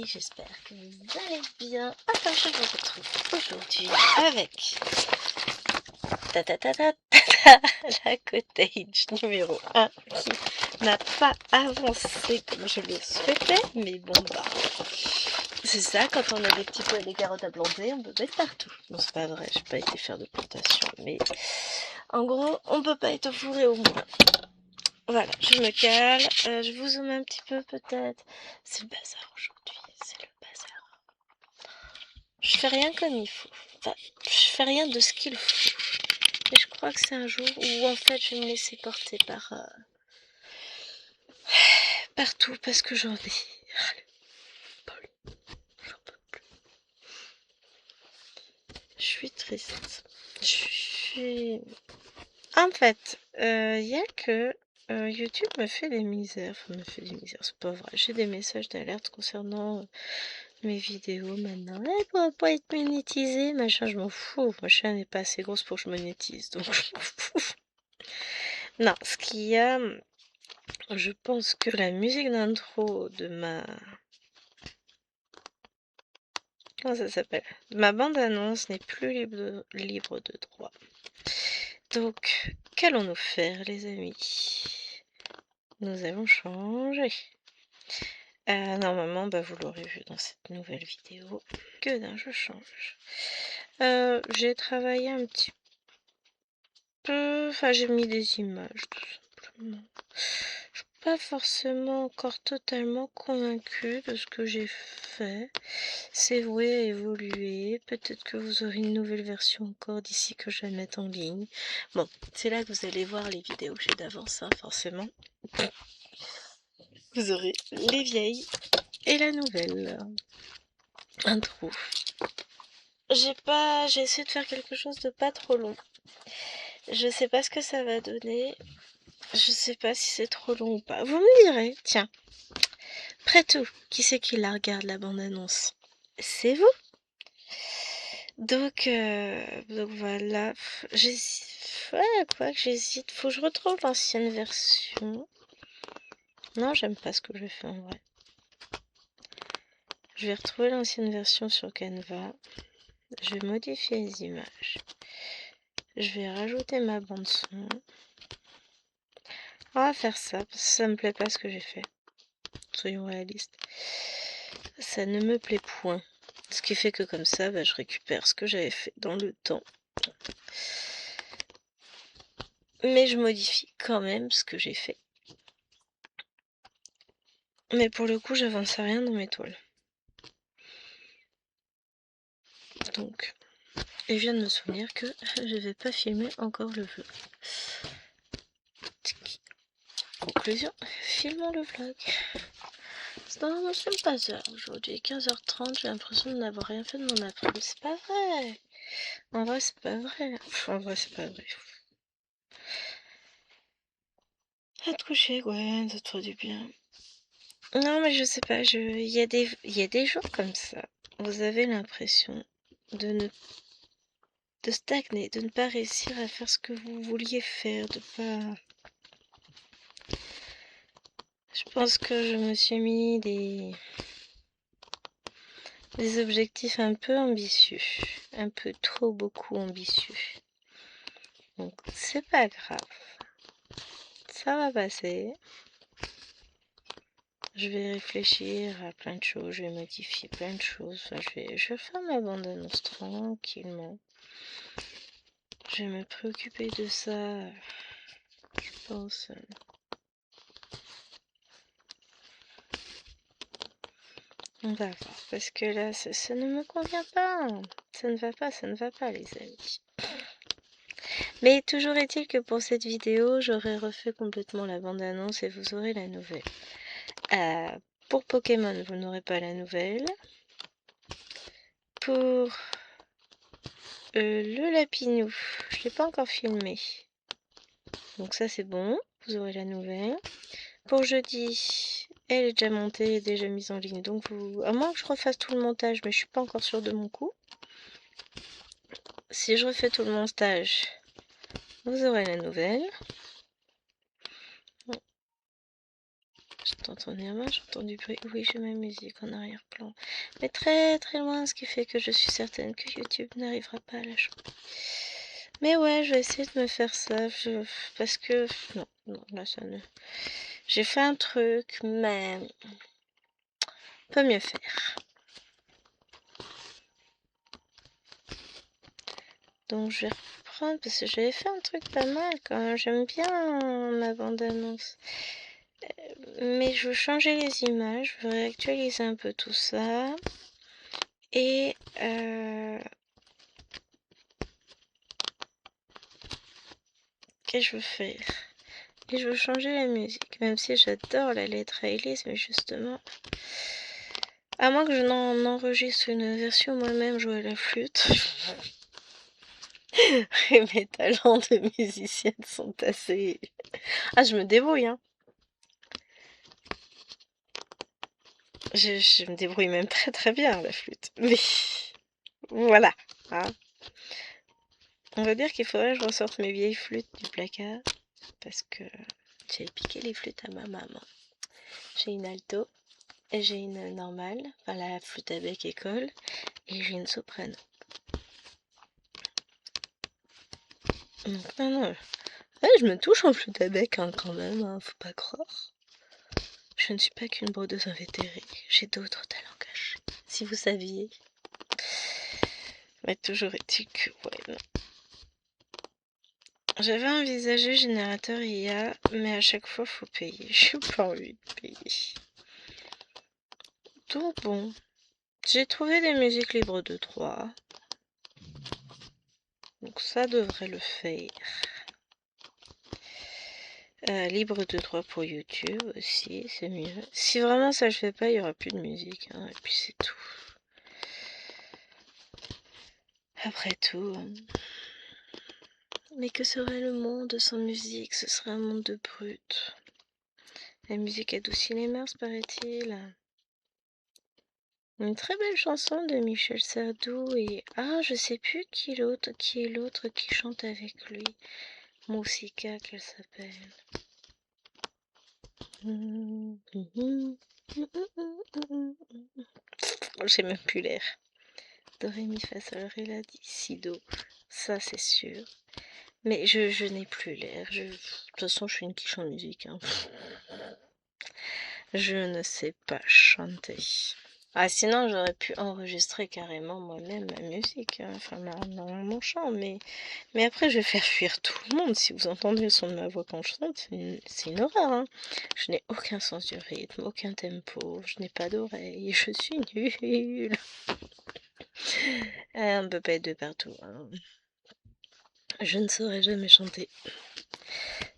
J'espère que vous allez bien. Alors je vous retrouve aujourd'hui avec la cottage numéro 1 qui n'a pas avancé comme je le souhaitais, mais bon bah c'est ça, quand on a des petits pois et des carottes à planter, on peut mettre partout. Non, c'est pas vrai, j'ai pas été faire de plantation, mais en gros on peut pas être au four et au moulin. Voilà, je me cale, je vous zoome un petit peu peut-être. C'est le bazar aujourd'hui, c'est le bazar. Je fais rien comme il faut. Enfin, je fais rien de ce qu'il faut. Et je crois que c'est un jour où en fait je vais me laisser porter par partout parce que j'en ai. J'en peux plus. Je suis triste. Je suis. En fait, il y a que YouTube me fait des misères. Enfin, me fait des misères, c'est pas vrai. J'ai des messages d'alerte concernant mes vidéos maintenant. Elle pourra pas être monétisée, machin, je m'en fous. Ma chaîne n'est pas assez grosse pour que je monétise, donc je m'en fous. Non, ce qu'il y a, je pense que la musique d'intro de ma... Comment ça s'appelle? Ma bande-annonce n'est plus libre de droit. Donc, qu'allons-nous faire, les amis? Nous allons changer. Normalement, bah, vous l'aurez vu dans cette nouvelle vidéo. Que d'un, je change. J'ai travaillé un petit peu... Enfin, j'ai mis des images, tout simplement. Je suis pas forcément encore totalement convaincue de ce que j'ai fait. C'est voué à évoluer. Peut-être que vous aurez une nouvelle version encore d'ici que je la mette en ligne. Bon, c'est là que vous allez voir les vidéos que j'ai d'avance, hein, forcément. Vous aurez les vieilles et la nouvelle intro. J'ai essayé de faire quelque chose de pas trop long. Je sais pas ce que ça va donner. Je sais pas si c'est trop long ou pas. Vous me direz, tiens. Après tout, qui c'est qui la regarde, la bande-annonce? C'est vous. Donc voilà. J'hésite. Ouais, quoi que j'hésite. Faut que je retrouve l'ancienne version. Non, j'aime pas ce que je fais en vrai. Je vais retrouver l'ancienne version sur Canva. Je vais modifier les images. Je vais rajouter ma bande son. On va faire ça, parce que ça me plaît pas ce que j'ai fait. Soyons réalistes. Ça ne me plaît point. Ce qui fait que comme ça, bah, je récupère ce que j'avais fait dans le temps. Mais je modifie quand même ce que j'ai fait. Mais pour le coup, j'avance rien dans mes toiles. Donc, et je viens de me souvenir que je vais pas filmer encore le vlog. Conclusion, filmons le vlog. Non, moi je n'aime pas ça. Aujourd'hui, 15h30, j'ai l'impression de n'avoir rien fait de mon après-midi. C'est pas vrai. En vrai, c'est pas vrai. En vrai, c'est pas vrai. À te coucher, ouais, ça te fera du bien. Non, mais je sais pas, il y a des jours comme ça. Vous avez l'impression de stagner, de ne pas réussir à faire ce que vous vouliez faire, de pas... Je pense que je me suis mis des objectifs un peu ambitieux, un peu trop beaucoup ambitieux. Donc c'est pas grave, ça va passer. Je vais réfléchir à plein de choses, je vais modifier plein de choses. Enfin, je vais faire ma bande-annonce tranquillement. Je vais me préoccuper de ça, je pense. On va voir, parce que là, ça ne me convient pas. Ça ne va pas, les amis. Mais toujours est-il que pour cette vidéo, j'aurai refait complètement la bande-annonce et vous aurez la nouvelle. Pour Pokémon, vous n'aurez pas la nouvelle. Pour le Lapinou, je ne l'ai pas encore filmé. Donc ça c'est bon, vous aurez la nouvelle. Pour jeudi, elle est déjà montée, déjà mise en ligne. Donc vous, à moins que je refasse tout le montage, mais je suis pas encore sûre de mon coup. Si je refais tout le montage, vous aurez la nouvelle. J'entends moi, j'entends du bruit. Oui, j'ai ma musique en arrière-plan. Mais très très loin, ce qui fait que je suis certaine que YouTube n'arrivera pas à la chanter. Mais ouais, je vais essayer de me faire ça. Parce que... Non, non, là ça ne... J'ai fait un truc, mais... On peut mieux faire. Donc je vais reprendre parce que j'avais fait un truc pas mal quand même. J'aime bien ma bande-annonce. Mais je veux changer les images, je veux réactualiser un peu tout ça. Et qu'est-ce que je veux faire? Et je veux changer la musique, même si j'adore la lettre à Elise, mais justement, à moins que je n'en enregistre une version moi-même jouer à la flûte. Et mes talents de musicienne sont assez... Ah, je me débrouille, hein. Je me débrouille même très très bien à la flûte. Mais voilà, hein. On va dire qu'il faudrait que je ressorte mes vieilles flûtes du placard. Parce que j'ai piqué les flûtes à ma maman. J'ai une alto, et j'ai une normale, enfin la flûte à bec école, et j'ai une soprano. Donc non, non. Ouais, je me touche en flûte à bec hein, quand même, hein, faut pas croire. Je ne suis pas qu'une brodeuse invétérée, j'ai d'autres talents cachés. Si vous saviez. Mais toujours est-il que, ouais, non. J'avais envisagé générateur IA, mais à chaque fois faut payer. J'ai pas envie de payer. Donc bon, j'ai trouvé des musiques libres de droit. Donc ça devrait le faire. Libre de droit pour YouTube aussi, c'est mieux. Si vraiment ça je fais pas, il y aura plus de musique, hein, et puis c'est tout. Après tout. Mais que serait le monde sans musique? Ce serait un monde de brutes. La musique adoucit les mœurs, paraît-il. Une très belle chanson de Michel Sardou et... Ah, je sais plus qui est l'autre qui chante avec lui. Moussika, qu'elle s'appelle. J'ai même plus l'air. Do, ré, mi, fa, sol, ré, la, di, si, do. Ça, c'est sûr. Mais je n'ai plus l'air. De toute façon, je suis une quiche en musique. Hein. Je ne sais pas chanter. Ah, sinon, j'aurais pu enregistrer carrément moi-même ma musique. Hein. Enfin, mon chant. Mais après, je vais faire fuir tout le monde. Si vous entendez le son de ma voix quand je chante, c'est une horreur. Hein. Je n'ai aucun sens du rythme, aucun tempo. Je n'ai pas d'oreille. Je suis nulle. On ne peut pas être de partout. Hein. Je ne saurais jamais chanter.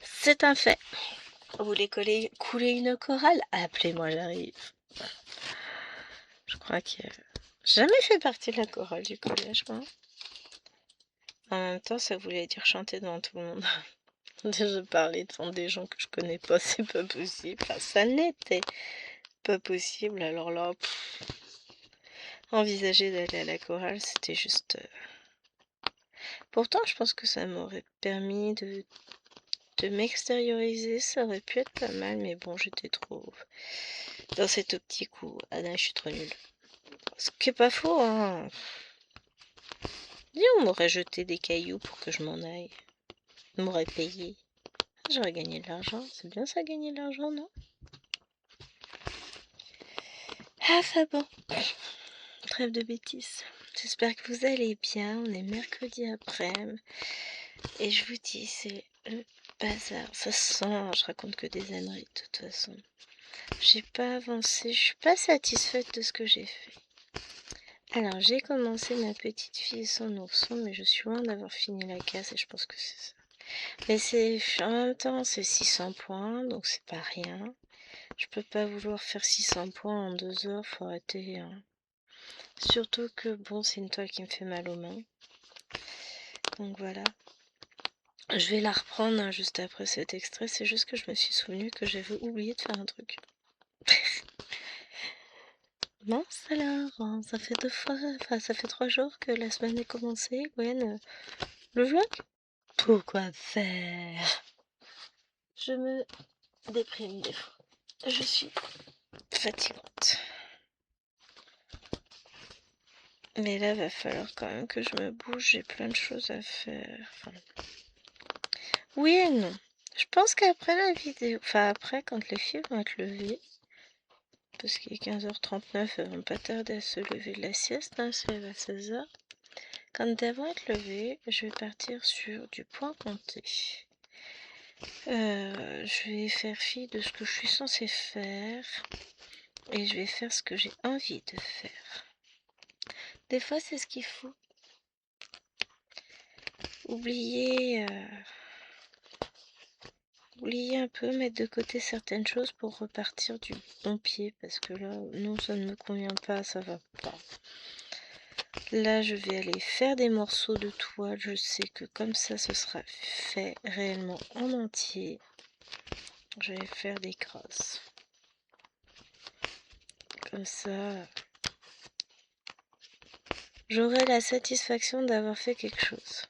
C'est un fait. Vous voulez couler une chorale? Appelez-moi, j'arrive. Je crois que j'ai jamais fait partie de la chorale du collège, moi. En même temps, ça voulait dire chanter devant tout le monde. Déjà parler devant des gens que je connais pas, c'est pas possible. Enfin, ça n'était pas possible. Alors là, envisager d'aller à la chorale, c'était juste... Pourtant, je pense que ça m'aurait permis de m'extérioriser, ça aurait pu être pas mal, mais bon, j'étais trop dans cette optique où, ah non, je suis trop nulle. Ce qui est pas faux, hein. Dis, on m'aurait jeté des cailloux pour que je m'en aille. On m'aurait payé. J'aurais gagné de l'argent. C'est bien ça, gagner de l'argent, non? Ah, ça bon. Trêve de bêtises. J'espère que vous allez bien. On est mercredi après-midi. Et je vous dis, c'est le bazar. Ça se sent, je raconte que des âneries de toute façon. J'ai pas avancé. Je suis pas satisfaite de ce que j'ai fait. Alors, j'ai commencé Ma petite fille et son ourson, mais je suis loin d'avoir fini la case et je pense que c'est ça. Mais en même temps, c'est 600 points, donc c'est pas rien. Je peux pas vouloir faire 600 points en 2 heures, faut arrêter. Hein. Surtout que, bon, c'est une toile qui me fait mal aux mains. Donc voilà. Je vais la reprendre hein, juste après cet extrait, c'est juste que je me suis souvenu que j'avais oublié de faire un truc. Mince alors, ça fait 2 fois, enfin ça fait 3 jours que la semaine est commencée, Gwen. Le vlog? Pourquoi faire? Je me déprime des fois. je suis fatigante. Mais là, va falloir quand même que je me bouge, j'ai plein de choses à faire. Enfin, oui et non. Je pense qu'après la vidéo, enfin après, quand les filles vont être levées, parce qu'il est 15h39, elles vont pas tarder à se lever de la sieste, hein, c'est à 16h. Quand elles vont être levées, je vais partir sur du point compté. Je vais faire fi de ce que je suis censée faire et je vais faire ce que j'ai envie de faire. Des fois, c'est ce qu'il faut. Oublier un peu, mettre de côté certaines choses pour repartir du bon pied, parce que là, non, ça ne me convient pas, ça va pas. Là, je vais aller faire des morceaux de toile, je sais que comme ça, ce sera fait réellement en entier. Je vais faire des crosses. Comme ça, j'aurai la satisfaction d'avoir fait quelque chose.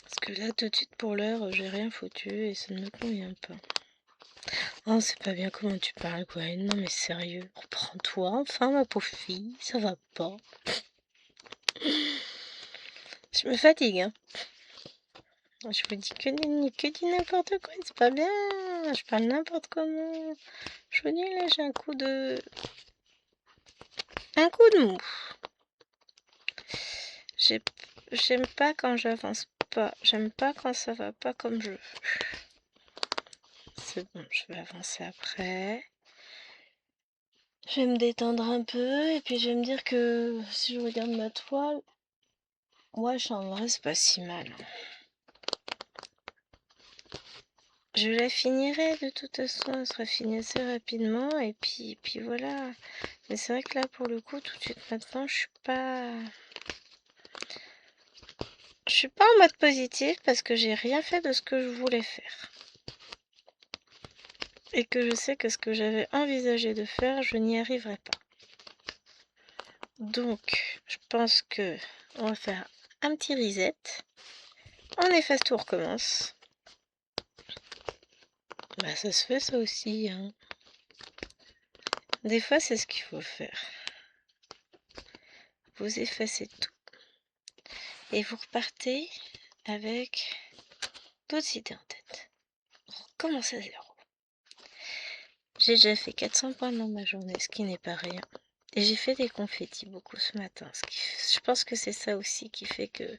Parce que là, tout de suite, pour l'heure, j'ai rien foutu et ça ne me convient pas. Oh, c'est pas bien comment tu parles, Gwen. Non, mais sérieux, reprends-toi, enfin, ma pauvre fille, ça va pas. Je me fatigue, hein. Je me dis que dis n'importe quoi, c'est pas bien. Je parle n'importe comment. Je vous dis, là, j'ai un coup de mou. J'aime pas quand j'avance pas. J'aime pas quand ça va pas comme je veux. C'est bon, je vais avancer après. Je vais me détendre un peu et puis je vais me dire que si je regarde ma toile, ouais, en vrai, c'est pas si mal. Je la finirai de toute façon, elle sera finie assez rapidement et puis voilà. Mais c'est vrai que là, pour le coup, tout de suite maintenant, je suis pas en mode positif parce que j'ai rien fait de ce que je voulais faire. Et que je sais que ce que j'avais envisagé de faire, je n'y arriverai pas. Donc, je pense que on va faire un petit reset. On efface tout, on recommence. Bah, ça se fait ça aussi, hein. Des fois, c'est ce qu'il faut faire. Vous effacez tout. Et vous repartez avec d'autres idées en tête. On recommence à zéro. J'ai déjà fait 400 points dans ma journée, ce qui n'est pas rien. Et j'ai fait des confettis beaucoup ce matin. Je pense que c'est ça aussi qui fait que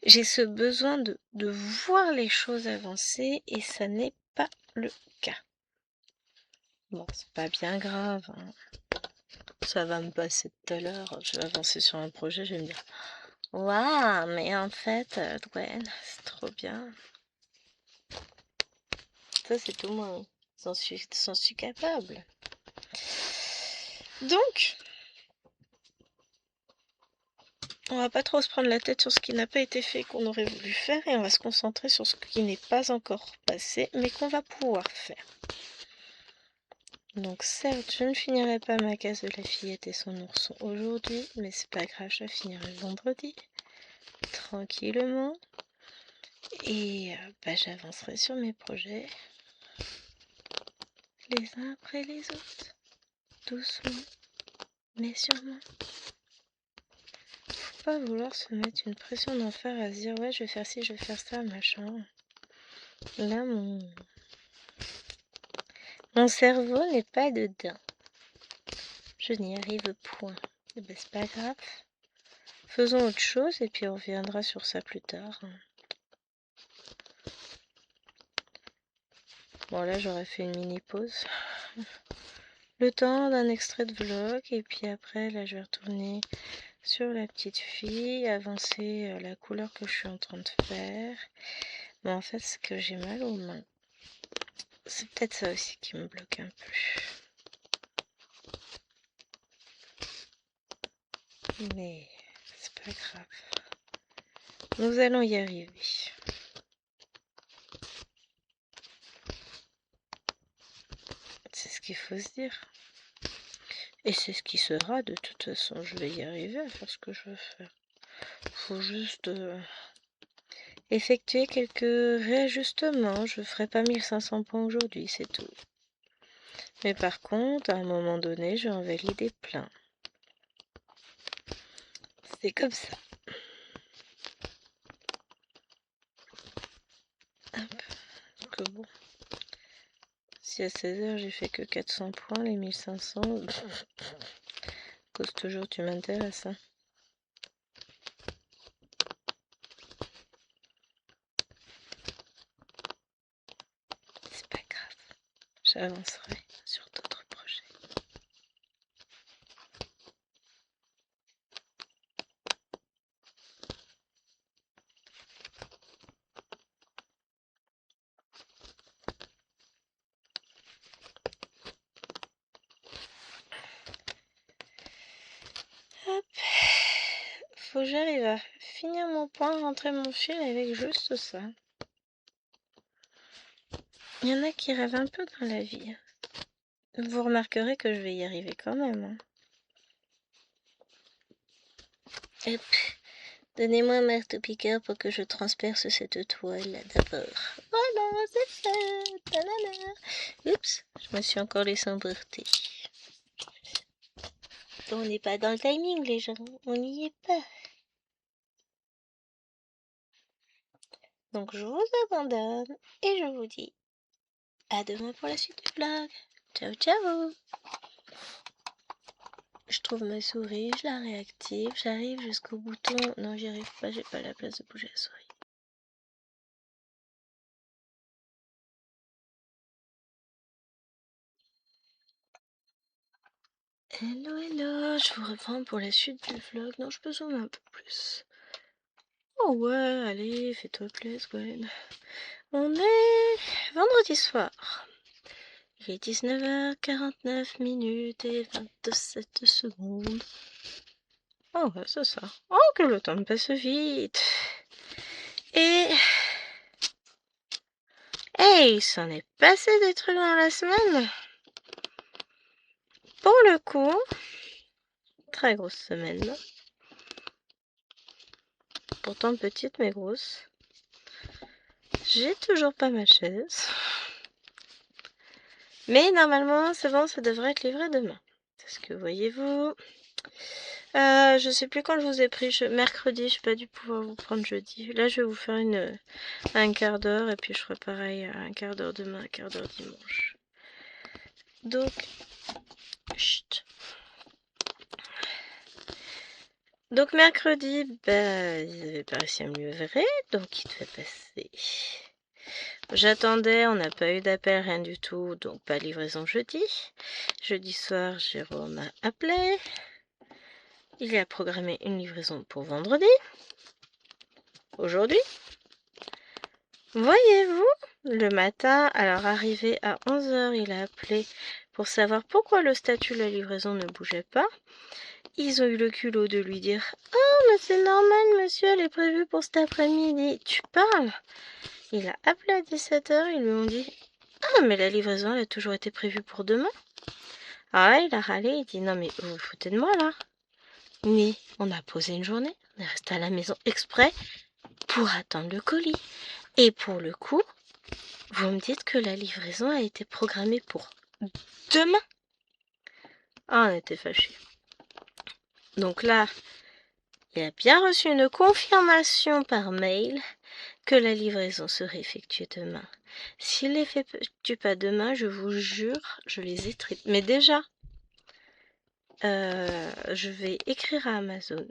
j'ai ce besoin de voir les choses avancer et ça n'est pas le cas. Bon, c'est pas bien grave, hein. Ça va me passer tout à l'heure. Je vais avancer sur un projet, je vais me dire waouh, mais en fait, Gwen, c'est trop bien. Ça, c'est tout moi. J'en suis capable. Donc, on va pas trop se prendre la tête sur ce qui n'a pas été fait, qu'on aurait voulu faire, et on va se concentrer sur ce qui n'est pas encore passé, mais qu'on va pouvoir faire. Donc certes, je ne finirai pas ma case de la fillette et son ourson aujourd'hui, mais c'est pas grave, je la finirai vendredi, tranquillement. Et j'avancerai sur mes projets, les uns après les autres, doucement, mais sûrement. Faut pas vouloir se mettre une pression d'enfer à se dire ouais, je vais faire ci, je vais faire ça, machin. Là, mon cerveau n'est pas dedans. Je n'y arrive point. Et ben, c'est pas grave. Faisons autre chose et puis on reviendra sur ça plus tard. Bon, là, j'aurais fait une mini pause. Le temps d'un extrait de vlog et puis après, là, je vais retourner sur la petite fille, avancer la couleur que je suis en train de faire. Mais en fait, c'est que j'ai mal aux mains. C'est peut-être ça aussi qui me bloque un peu. Mais c'est pas grave. Nous allons y arriver. C'est ce qu'il faut se dire. Et c'est ce qui sera, de toute façon, je vais y arriver à faire ce que je veux faire. Faut juste effectuer quelques réajustements. Je ferai pas 1500 points aujourd'hui, c'est tout. Mais par contre, à un moment donné, je vais en valider plein. C'est comme ça. Hop. Que bon. Si à 16h j'ai fait que 400 points, les 1500, cause toujours tu m'intéresses. Hein. C'est pas grave, j'avancerai sur d'autres projets. Hop. Faut que j'arrive à finir mon point, rentrer mon fil avec juste ça. Il y en a qui rêvent un peu dans la vie. Vous remarquerez que je vais y arriver quand même. Hein. Hop. Donnez-moi un marteau-piqueur pour que je transperce cette toile là d'abord. Voilà, c'est fait. Tanana. Oups, je me suis encore laissé emporter. On n'est pas dans le timing, les gens. On n'y est pas. Donc je vous abandonne et je vous dis à demain pour la suite du vlog. Ciao, ciao. Je trouve ma souris, je la réactive, j'arrive jusqu'au bouton. Non, j'y arrive pas, j'ai pas la place de bouger la souris. Hello, hello, je vous reprends pour la suite du vlog. Non, je peux zoomer un peu plus. Oh ouais, allez, fais-toi plaisir, Gwen. On est vendredi soir. Il est 19h49 minutes et 27 secondes. Oh ouais, c'est ça. Oh, que le temps passe vite. Et... Hey, il s'en est passé des trucs dans la semaine. Pour le coup, très grosse semaine. Pourtant petite mais grosse. J'ai toujours pas ma chaise. Mais normalement, c'est bon, ça devrait être livré demain. Parce que voyez-vous... je sais plus quand je vous ai pris. Mercredi, je n'ai pas dû pouvoir vous prendre jeudi. Là, je vais vous faire un quart d'heure. Et puis, je ferai pareil, un quart d'heure demain, un quart d'heure dimanche. Donc... Chut. Donc mercredi, ils n'avaient pas réussi à me livrer, donc il devait passer. J'attendais, on n'a pas eu d'appel, rien du tout, donc pas de livraison jeudi. Jeudi soir, Jérôme m'a appelé. Il a programmé une livraison pour vendredi. Aujourd'hui. Voyez-vous, le matin, alors arrivé à 11h, il a appelé pour savoir pourquoi le statut de la livraison ne bougeait pas. Ils ont eu le culot de lui dire « Oh, mais c'est normal, monsieur, elle est prévue pour cet après-midi. » Tu parles? Il a appelé à 17h, ils lui ont dit « Ah, mais la livraison, elle a toujours été prévue pour demain. » Alors là, il a râlé, il dit « Non, mais vous vous foutez de moi, là. Oui, on a posé une journée, on est resté à la maison exprès pour attendre le colis. Et pour le coup, vous me dites que la livraison a été programmée pour demain. » Ah, on était fâchés. Donc là, il a bien reçu une confirmation par mail que la livraison serait effectuée demain. S'il ne l'effectue pas demain, je vous jure, je les étripe. Mais déjà, je vais écrire à Amazon.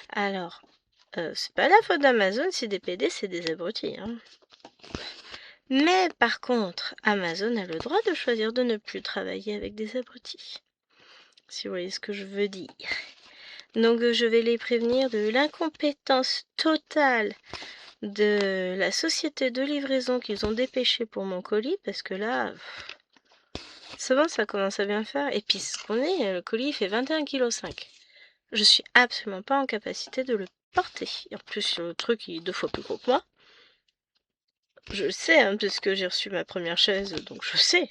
Alors, c'est pas la faute d'Amazon si des PD c'est des abrutis. Hein. Mais par contre, Amazon a le droit de choisir de ne plus travailler avec des abrutis. Si vous voyez ce que je veux dire. Donc je vais les prévenir de l'incompétence totale de la société de livraison qu'ils ont dépêché pour mon colis, parce que là, c'est bon, ça commence à bien faire. Et puis ce qu'on est, le colis il fait 21,5 kg. Je suis absolument pas en capacité de le porter. Et en plus, le truc il est 2 fois plus gros que moi. Je le sais, hein, puisque j'ai reçu ma première chaise, donc je sais.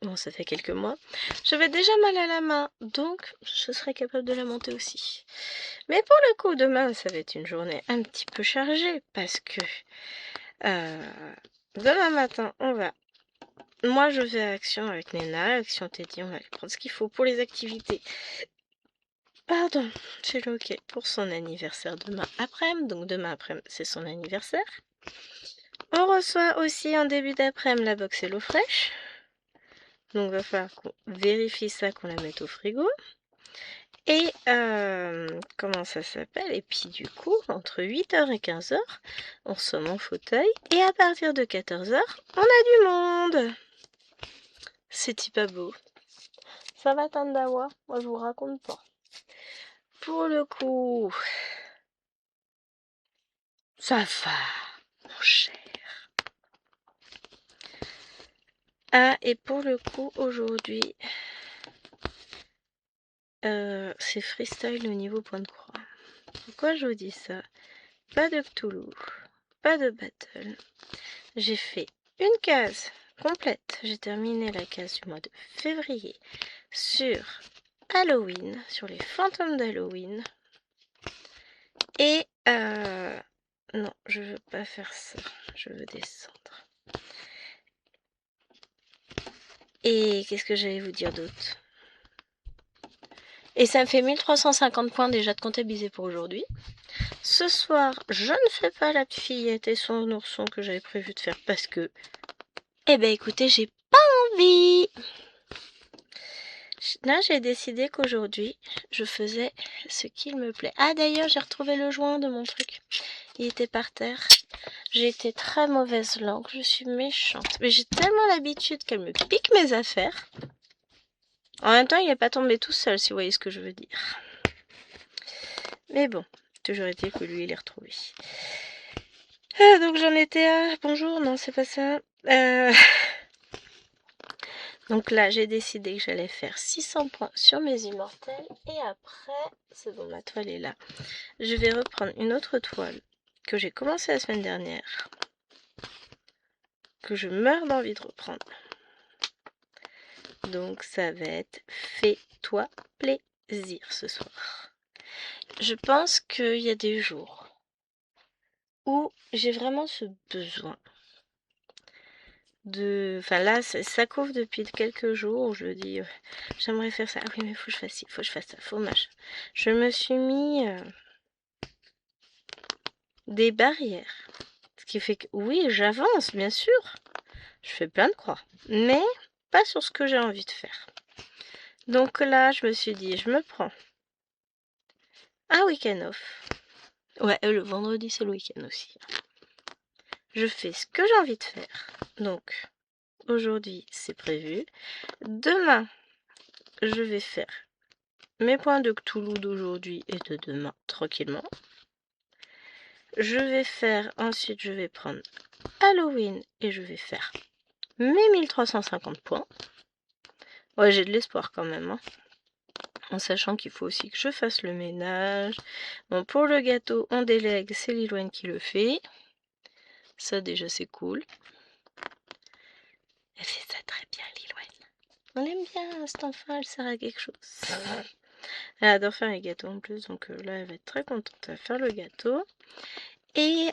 bon ça fait quelques mois, j'avais déjà mal à la main, donc je serais capable de la monter aussi. Mais pour le coup, demain, ça va être une journée un petit peu chargée, parce que demain matin, moi je vais à Action avec Nena, Action Teddy, on va aller prendre ce qu'il faut pour les activités. Pardon, c'est le ok pour son anniversaire demain après-midi, donc demain après-midi c'est son anniversaire. On reçoit aussi en début d'après-midi la box Hello Fresh. Donc va falloir qu'on vérifie ça, qu'on la mette au frigo. Et comment ça s'appelle? Et puis du coup, entre 8h et 15h, on reçoit mon fauteuil. Et à partir de 14h, on a du monde. C'est pas beau. Ça va Tandawa? Moi je vous raconte pas. Pour le coup, ça va, mon cher. Ah, et pour le coup, aujourd'hui, c'est freestyle au niveau point de croix. Pourquoi je vous dis ça? Pas de Cthulhu, pas de battle. J'ai fait une case complète. J'ai terminé la case du mois de février sur Halloween, sur les fantômes d'Halloween. Et non, je veux pas faire ça. Je veux descendre. Et qu'est-ce que j'allais vous dire d'autre? Et ça me fait 1350 points déjà de comptabiliser pour aujourd'hui. Ce soir, je ne fais pas la fillette et son ourson que j'avais prévu de faire parce que... Eh ben écoutez, j'ai pas envie. Là, j'ai décidé qu'aujourd'hui, je faisais ce qu'il me plaît. Ah d'ailleurs, j'ai retrouvé le joint de mon truc. Il était par terre. J'ai été très mauvaise langue, je suis méchante. Mais j'ai tellement l'habitude qu'elle me pique mes affaires. En même temps, il n'est pas tombé tout seul, si vous voyez ce que je veux dire. Mais bon, toujours est-il que lui, il est retrouvé. Ah, donc j'en étais à... Bonjour, non, c'est pas ça. Donc là, j'ai décidé que j'allais faire 600 points sur mes immortels. Et après, c'est bon, ma toile est là. Je vais reprendre une autre toile que j'ai commencé la semaine dernière. Que je meurs d'envie de reprendre. Donc ça va être fais-toi plaisir ce soir. Je pense qu'il y a des jours où j'ai vraiment ce besoin de... Enfin là, ça couvre depuis quelques jours où je dis j'aimerais faire ça. Ah oui, mais faut que je fasse ci, faut que je fasse ça, faut machin. Je me suis mis des barrières. Ce qui fait que oui, j'avance, bien sûr. Je fais plein de croix. Mais pas sur ce que j'ai envie de faire. Donc là, je me suis dit, je me prends un week-end off. Ouais, le vendredi, c'est le week-end aussi. Je fais ce que j'ai envie de faire. Donc, aujourd'hui, c'est prévu. Demain, je vais faire mes points de Cthulhu d'aujourd'hui et de demain, tranquillement. Je vais faire, ensuite, je vais prendre Halloween et je vais faire mes 1350 points. Ouais, j'ai de l'espoir quand même, hein. En sachant qu'il faut aussi que je fasse le ménage. Bon, pour le gâteau, on délègue, c'est Liloine qui le fait. Ça, déjà, c'est cool. Elle fait ça très bien, Liloine. On l'aime bien, cet enfant, elle sert à quelque chose. Elle adore faire les gâteaux en plus, donc là, elle va être très contente à faire le gâteau. Et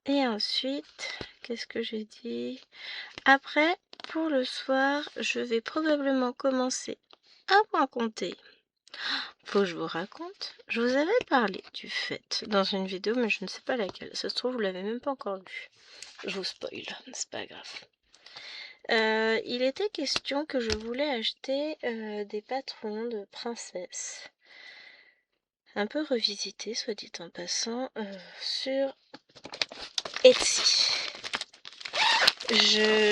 ensuite, qu'est-ce que j'ai dit? Après, pour le soir, je vais probablement commencer à point compter. Faut que je vous raconte. Je vous avais parlé du fait dans une vidéo, mais je ne sais pas laquelle. Ça se trouve, vous l'avez même pas encore vu. Je vous spoil, c'est pas grave. Il était question que je voulais acheter des patrons de princesses. Un peu revisités, soit dit en passant, sur Etsy.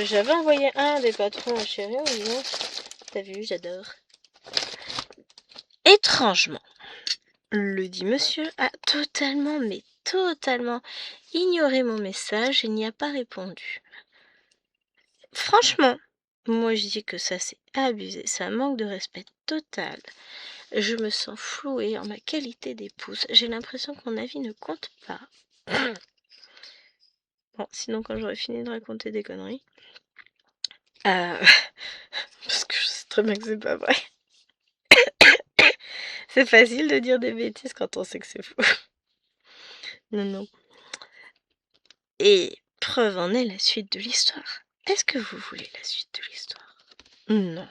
J'avais envoyé un des patrons à Chérie en disant, t'as vu, j'adore. Étrangement, le dit monsieur a totalement, mais totalement ignoré mon message et n'y a pas répondu. Franchement, moi je dis que ça c'est abusé, c'est un manque de respect total. Je me sens flouée en ma qualité d'épouse. J'ai l'impression que mon avis ne compte pas. Bon, sinon quand j'aurai fini de raconter des conneries. Parce que je sais très bien que c'est pas vrai. C'est facile de dire des bêtises quand on sait que c'est faux. Non, non. Et preuve en est la suite de l'histoire. Est-ce que vous voulez la suite de l'histoire? Non.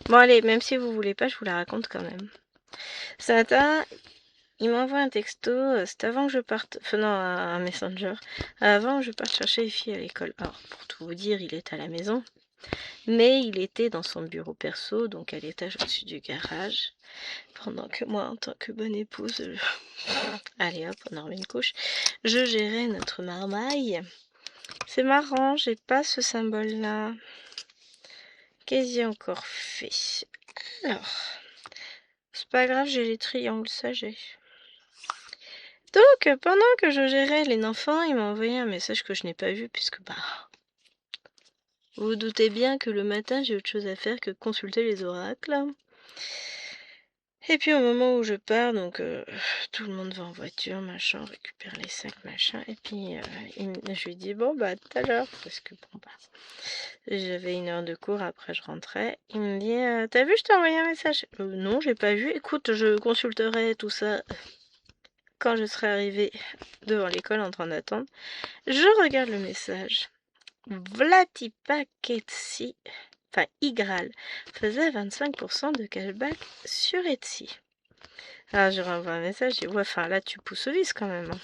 Bon allez, même si vous voulez pas, je vous la raconte quand même. Ce matin, il m'envoie un texto, c'était avant que je parte, enfin non, un messenger, avant que je parte chercher les filles à l'école. Alors, pour tout vous dire, il est à la maison, mais il était dans son bureau perso, donc à l'étage au-dessus du garage, pendant que moi, en tant que bonne épouse, allez hop, on en remet une couche, je gérais notre marmaille. C'est marrant, j'ai pas ce symbole-là. Qu'est-ce que j'ai encore fait? Alors, c'est pas grave, j'ai les triangles, ça j'ai. Donc, pendant que je gérais les enfants, il m'a envoyé un message que je n'ai pas vu, puisque, bah, vous vous doutez bien que le matin, j'ai autre chose à faire que de consulter les oracles. Et puis, au moment où je pars, donc, tout le monde va en voiture, machin, on récupère les sacs, machin, et puis, je lui dis, bon, bah, tout à l'heure, parce que, bon, bah, j'avais 1 heure de cours, après je rentrais. Il me dit, t'as vu, je t'ai envoyé un message? Non, j'ai pas vu, écoute, je consulterai tout ça quand je serai arrivée devant l'école en train d'attendre. Je regarde le message. Vlatipa Ketsi, enfin Igral, faisait 25% de cashback sur Etsy. Alors je renvoie un message, je dis ouais, enfin là tu pousses au vice quand même.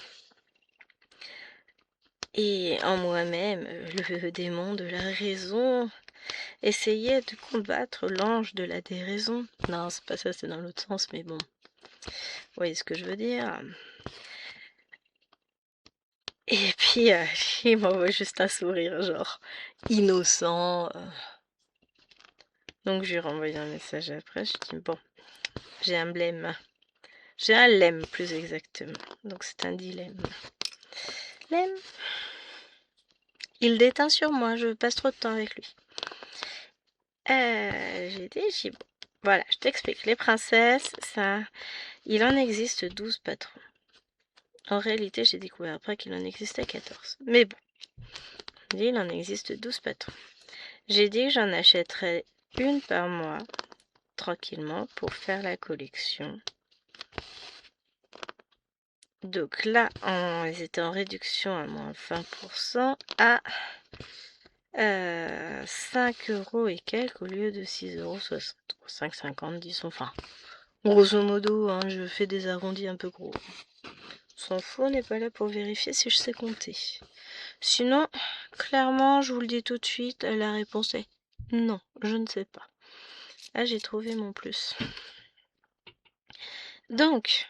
Et en moi-même, le démon de la raison essayait de combattre l'ange de la déraison. Non, c'est pas ça, c'est dans l'autre sens, mais bon. Vous voyez ce que je veux dire? Et puis, il m'envoie juste un sourire, genre, innocent. Donc, je lui ai renvoyé un message après. Je dis, bon, j'ai un blême. J'ai un lemme, plus exactement. Donc, c'est un dilemme. Lemme. Il déteint sur moi, je passe trop de temps avec lui. J'ai dit, bon, voilà, je t'explique. Les princesses, ça, il en existe 12 patrons. En réalité, j'ai découvert après qu'il en existait 14. Mais bon, il en existe 12 patrons. J'ai dit que j'en achèterais une par mois, tranquillement, pour faire la collection. Donc là, ils étaient en réduction à moins 20% à 5 euros et quelques au lieu de 6,60 €. 5,50 disons. Enfin, grosso modo, hein, je fais des arrondis un peu gros. S'en fout, on n'est pas là pour vérifier si je sais compter. Sinon, clairement, je vous le dis tout de suite, la réponse est non, je ne sais pas. Là, j'ai trouvé mon plus. Donc,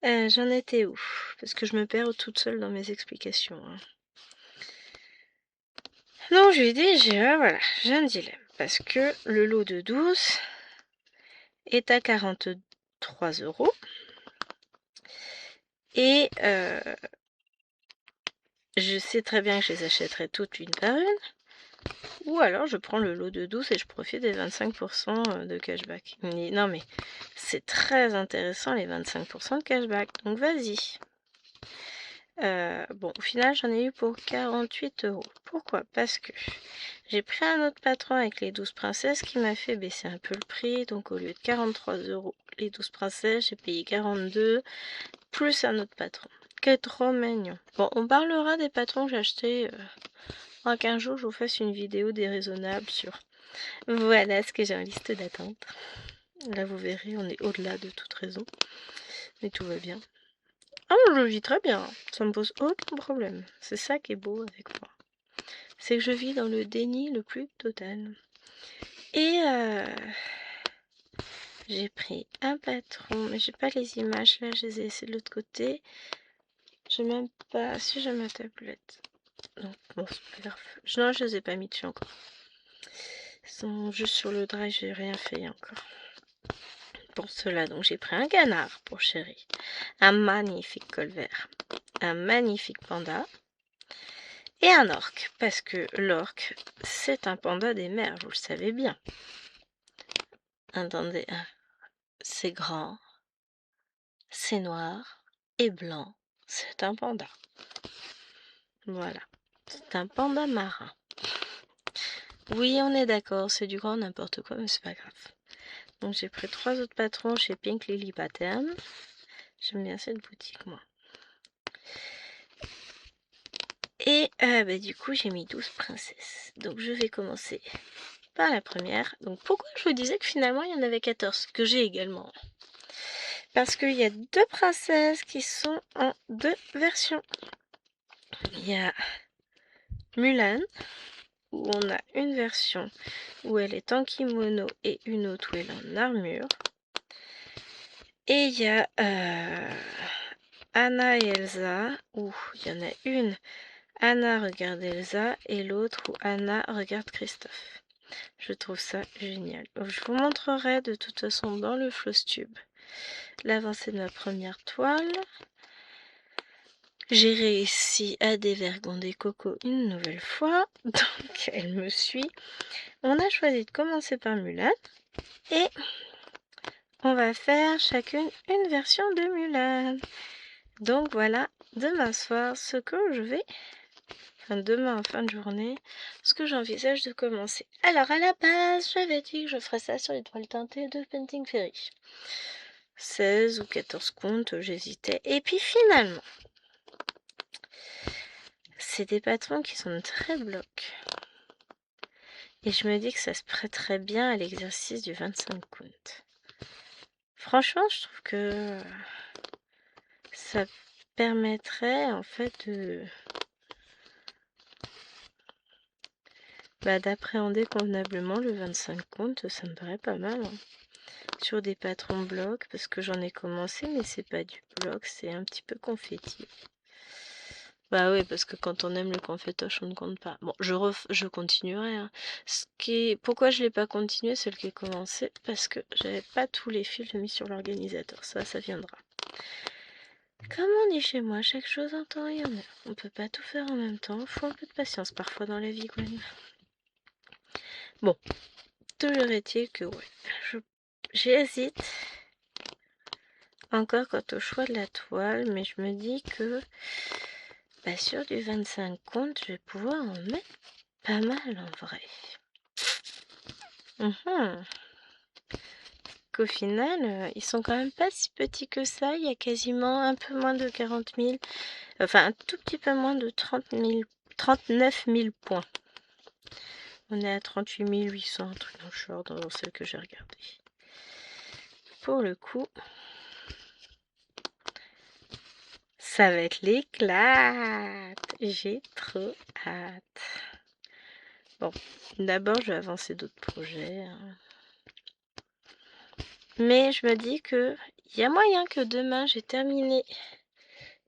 j'en étais où? Parce que je me perds toute seule dans mes explications. Hein. Non, je lui ai dit, voilà, j'ai un dilemme. Parce que le lot de 12 est à 43 €. Et je sais très bien que je les achèterai toutes une par une. Ou alors je prends le lot de 12 et je profite des 25% de cashback. Il me dit, non mais c'est très intéressant les 25% de cashback, donc vas-y. Bon, au final, j'en ai eu pour 48 €. Pourquoi? Parce que j'ai pris un autre patron avec les 12 princesses qui m'a fait baisser un peu le prix. Donc, au lieu de 43 € les 12 princesses, j'ai payé 42 plus un autre patron. Que trop mignon. Bon, on parlera des patrons que j'ai achetés en 15 jours. Je vous fasse une vidéo déraisonnable sur voilà ce que j'ai en liste d'attente. Là, vous verrez, on est au-delà de toute raison. Mais tout va bien. Ah, je le vis très bien, ça me pose aucun problème. C'est ça qui est beau avec moi. C'est que je vis dans le déni le plus total. Et j'ai pris un patron, mais j'ai pas les images là, je les ai laissées de l'autre côté. J'ai même pas. Si j'ai ma tablette. Donc bon, c'est pas grave. Non, je les ai pas mis dessus encore. Ils sont juste sur le drive, j'ai rien fait encore. Pour cela, donc j'ai pris un canard pour chérie, un magnifique colvert, un magnifique panda. Et un orque, parce que l'orque, c'est un panda des mers, vous le savez bien. Attendez, c'est grand, c'est noir et blanc, C'est un panda. Voilà. C'est un panda marin. Oui, on est d'accord, c'est du grand n'importe quoi, mais c'est pas grave. Donc j'ai pris 3 autres patrons chez Pink Lily Pattern. J'aime bien cette boutique, moi. Et du coup, j'ai mis 12 princesses. Donc je vais commencer par la première. Donc pourquoi je vous disais que finalement, il y en avait 14, que j'ai également. Parce qu'il y a 2 princesses qui sont en 2 versions. Il y a Mulan, où on a une version où elle est en kimono et une autre où elle est en armure. Et il y a Anna et Elsa, où il y en a une, Anna regarde Elsa, et l'autre où Anna regarde Christophe. Je trouve ça génial. Je vous montrerai de toute façon dans le Flosstube l'avancée de ma première toile. J'ai réussi à dévergonder Coco une nouvelle fois, donc elle me suit. On a choisi de commencer par Mulan, et on va faire chacune une version de Mulan. Donc voilà, demain soir, ce que je vais, demain en fin de journée, ce que j'envisage de commencer. Alors à la base, j'avais dit que je ferais ça sur les toiles teintées de Painting Fairy. 16 ou 14 comptes, j'hésitais. Et puis finalement, c'est des patrons qui sont très blocs. Et je me dis que ça se prêterait bien à l'exercice du 25 comptes. Franchement, je trouve que ça permettrait en fait d'appréhender convenablement le 25 comptes, ça me paraît pas mal. Hein. Sur des patrons blocs, parce que j'en ai commencé, mais c'est pas du bloc, c'est un petit peu confetti. Bah oui, parce que quand on aime le confetoche, on ne compte pas. Bon, je continuerai. Hein. Pourquoi je l'ai pas continué, celle qui est commencé, parce que j'avais pas tous les fils mis sur l'organisateur. Ça viendra. Comme on dit chez moi, chaque chose en temps et en heure. On peut pas tout faire en même temps. Faut un peu de patience parfois dans la vie, Gwen. Bon, toujours est-il que ouais, j'hésite encore quant au choix de la toile, mais je me dis que sur du 25 comptes, je vais pouvoir en mettre pas mal en vrai. Qu'au final, ils sont quand même pas si petits que ça. Il y a quasiment un peu moins de 40 000, enfin un tout petit peu moins de 39 000 points. On est à 38 800, un truc dans le genre, dans celle que j'ai regardée. Pour le coup, ça va être l'éclate. J'ai trop hâte. Bon, d'abord, je vais avancer d'autres projets. Hein. Mais je me dis que il y a moyen que demain, j'ai terminé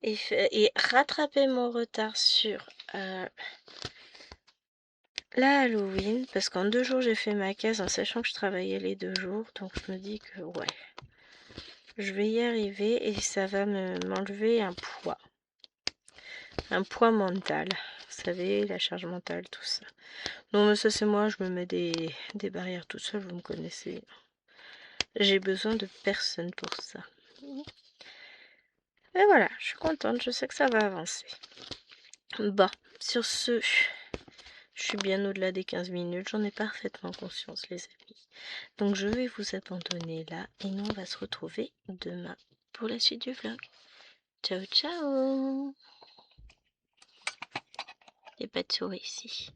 et rattrapé mon retard sur la Halloween. Parce qu'en 2 jours, j'ai fait ma case en sachant que je travaillais les 2 jours. Donc, je me dis que, ouais, je vais y arriver et ça va m'enlever un poids. Un poids mental. Vous savez, la charge mentale, tout ça. Non, mais ça, c'est moi. Je me mets des barrières toute seule. Vous me connaissez. J'ai besoin de personne pour ça. Et voilà, je suis contente. Je sais que ça va avancer. Bon, sur ce, je suis bien au-delà des 15 minutes. J'en ai parfaitement conscience, les amis. Donc, je vais vous abandonner là. Et nous, on va se retrouver demain pour la suite du vlog. Ciao, ciao! Il n'y a pas de souris ici.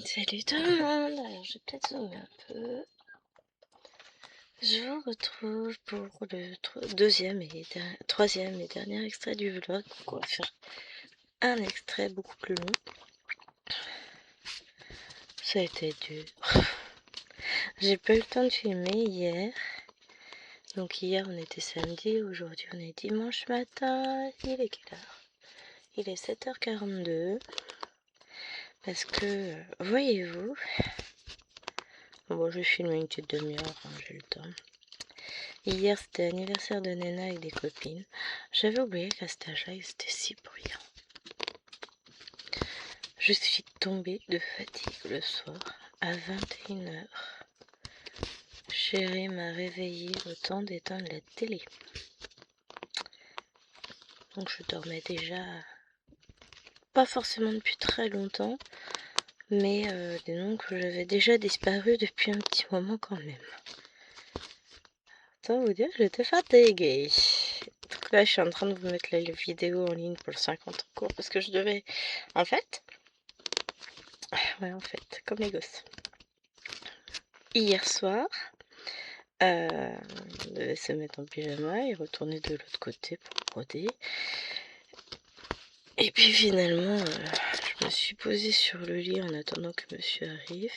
Salut tout le monde! Alors, je vais peut-être zoomer un peu. Je vous retrouve pour le troisième et dernier extrait du vlog. Donc, on va faire un extrait beaucoup plus long. Ça a été dur. J'ai pas eu le temps de filmer hier. Donc hier on était samedi, aujourd'hui on est dimanche matin. Il est quelle heure? Il est 7h42. Parce que, voyez-vous... Bon, je vais filmer une petite demi-heure, hein, j'ai le temps. Hier c'était l'anniversaire de Nena avec des copines. J'avais oublié qu'à cet âge-là, c'était si bruyant. Je suis tombée de fatigue le soir à 21h. Chérie m'a réveillée au temps d'éteindre la télé. Donc je dormais déjà, pas forcément depuis très longtemps, mais disons que j'avais déjà disparu depuis un petit moment quand même. Autant vous dire, j'étais fatiguée. Donc là, je suis en train de vous mettre la vidéo en ligne pour le 50 en cours parce que je devais... En fait, comme les gosses. Hier soir, on devait se mettre en pyjama et retourner de l'autre côté pour broder. Et puis finalement, je me suis posée sur le lit en attendant que monsieur arrive.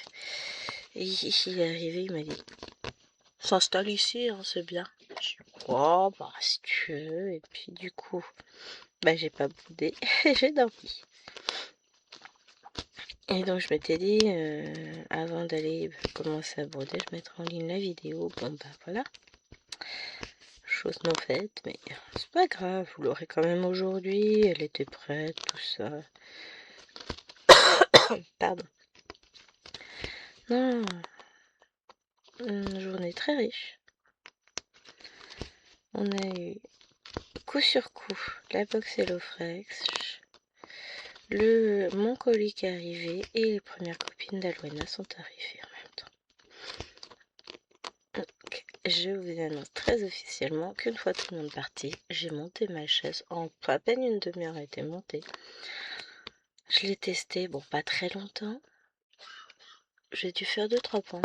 Et il est arrivé, il m'a dit « S'installe ici, hein, c'est bien. » Je dis « Oh, bah si tu veux. » Et puis du coup, bah j'ai pas boudé, j'ai dormi. Et donc je m'étais dit, avant d'aller commencer à broder, je mettrai en ligne la vidéo. Bon bah voilà. Chose non faite, mais c'est pas grave, vous l'aurez quand même aujourd'hui, elle était prête, tout ça. Pardon. Non, une journée très riche. On a eu coup sur coup la box HelloFresh, mon colis qui est arrivé et les premières copines d'Alwena sont arrivées en même temps. Donc, je vous annonce très officiellement qu'une fois tout le monde parti, j'ai monté ma chaise en à peine une demi-heure a été montée. Je l'ai testé, bon pas très longtemps. J'ai dû faire 2-3 points.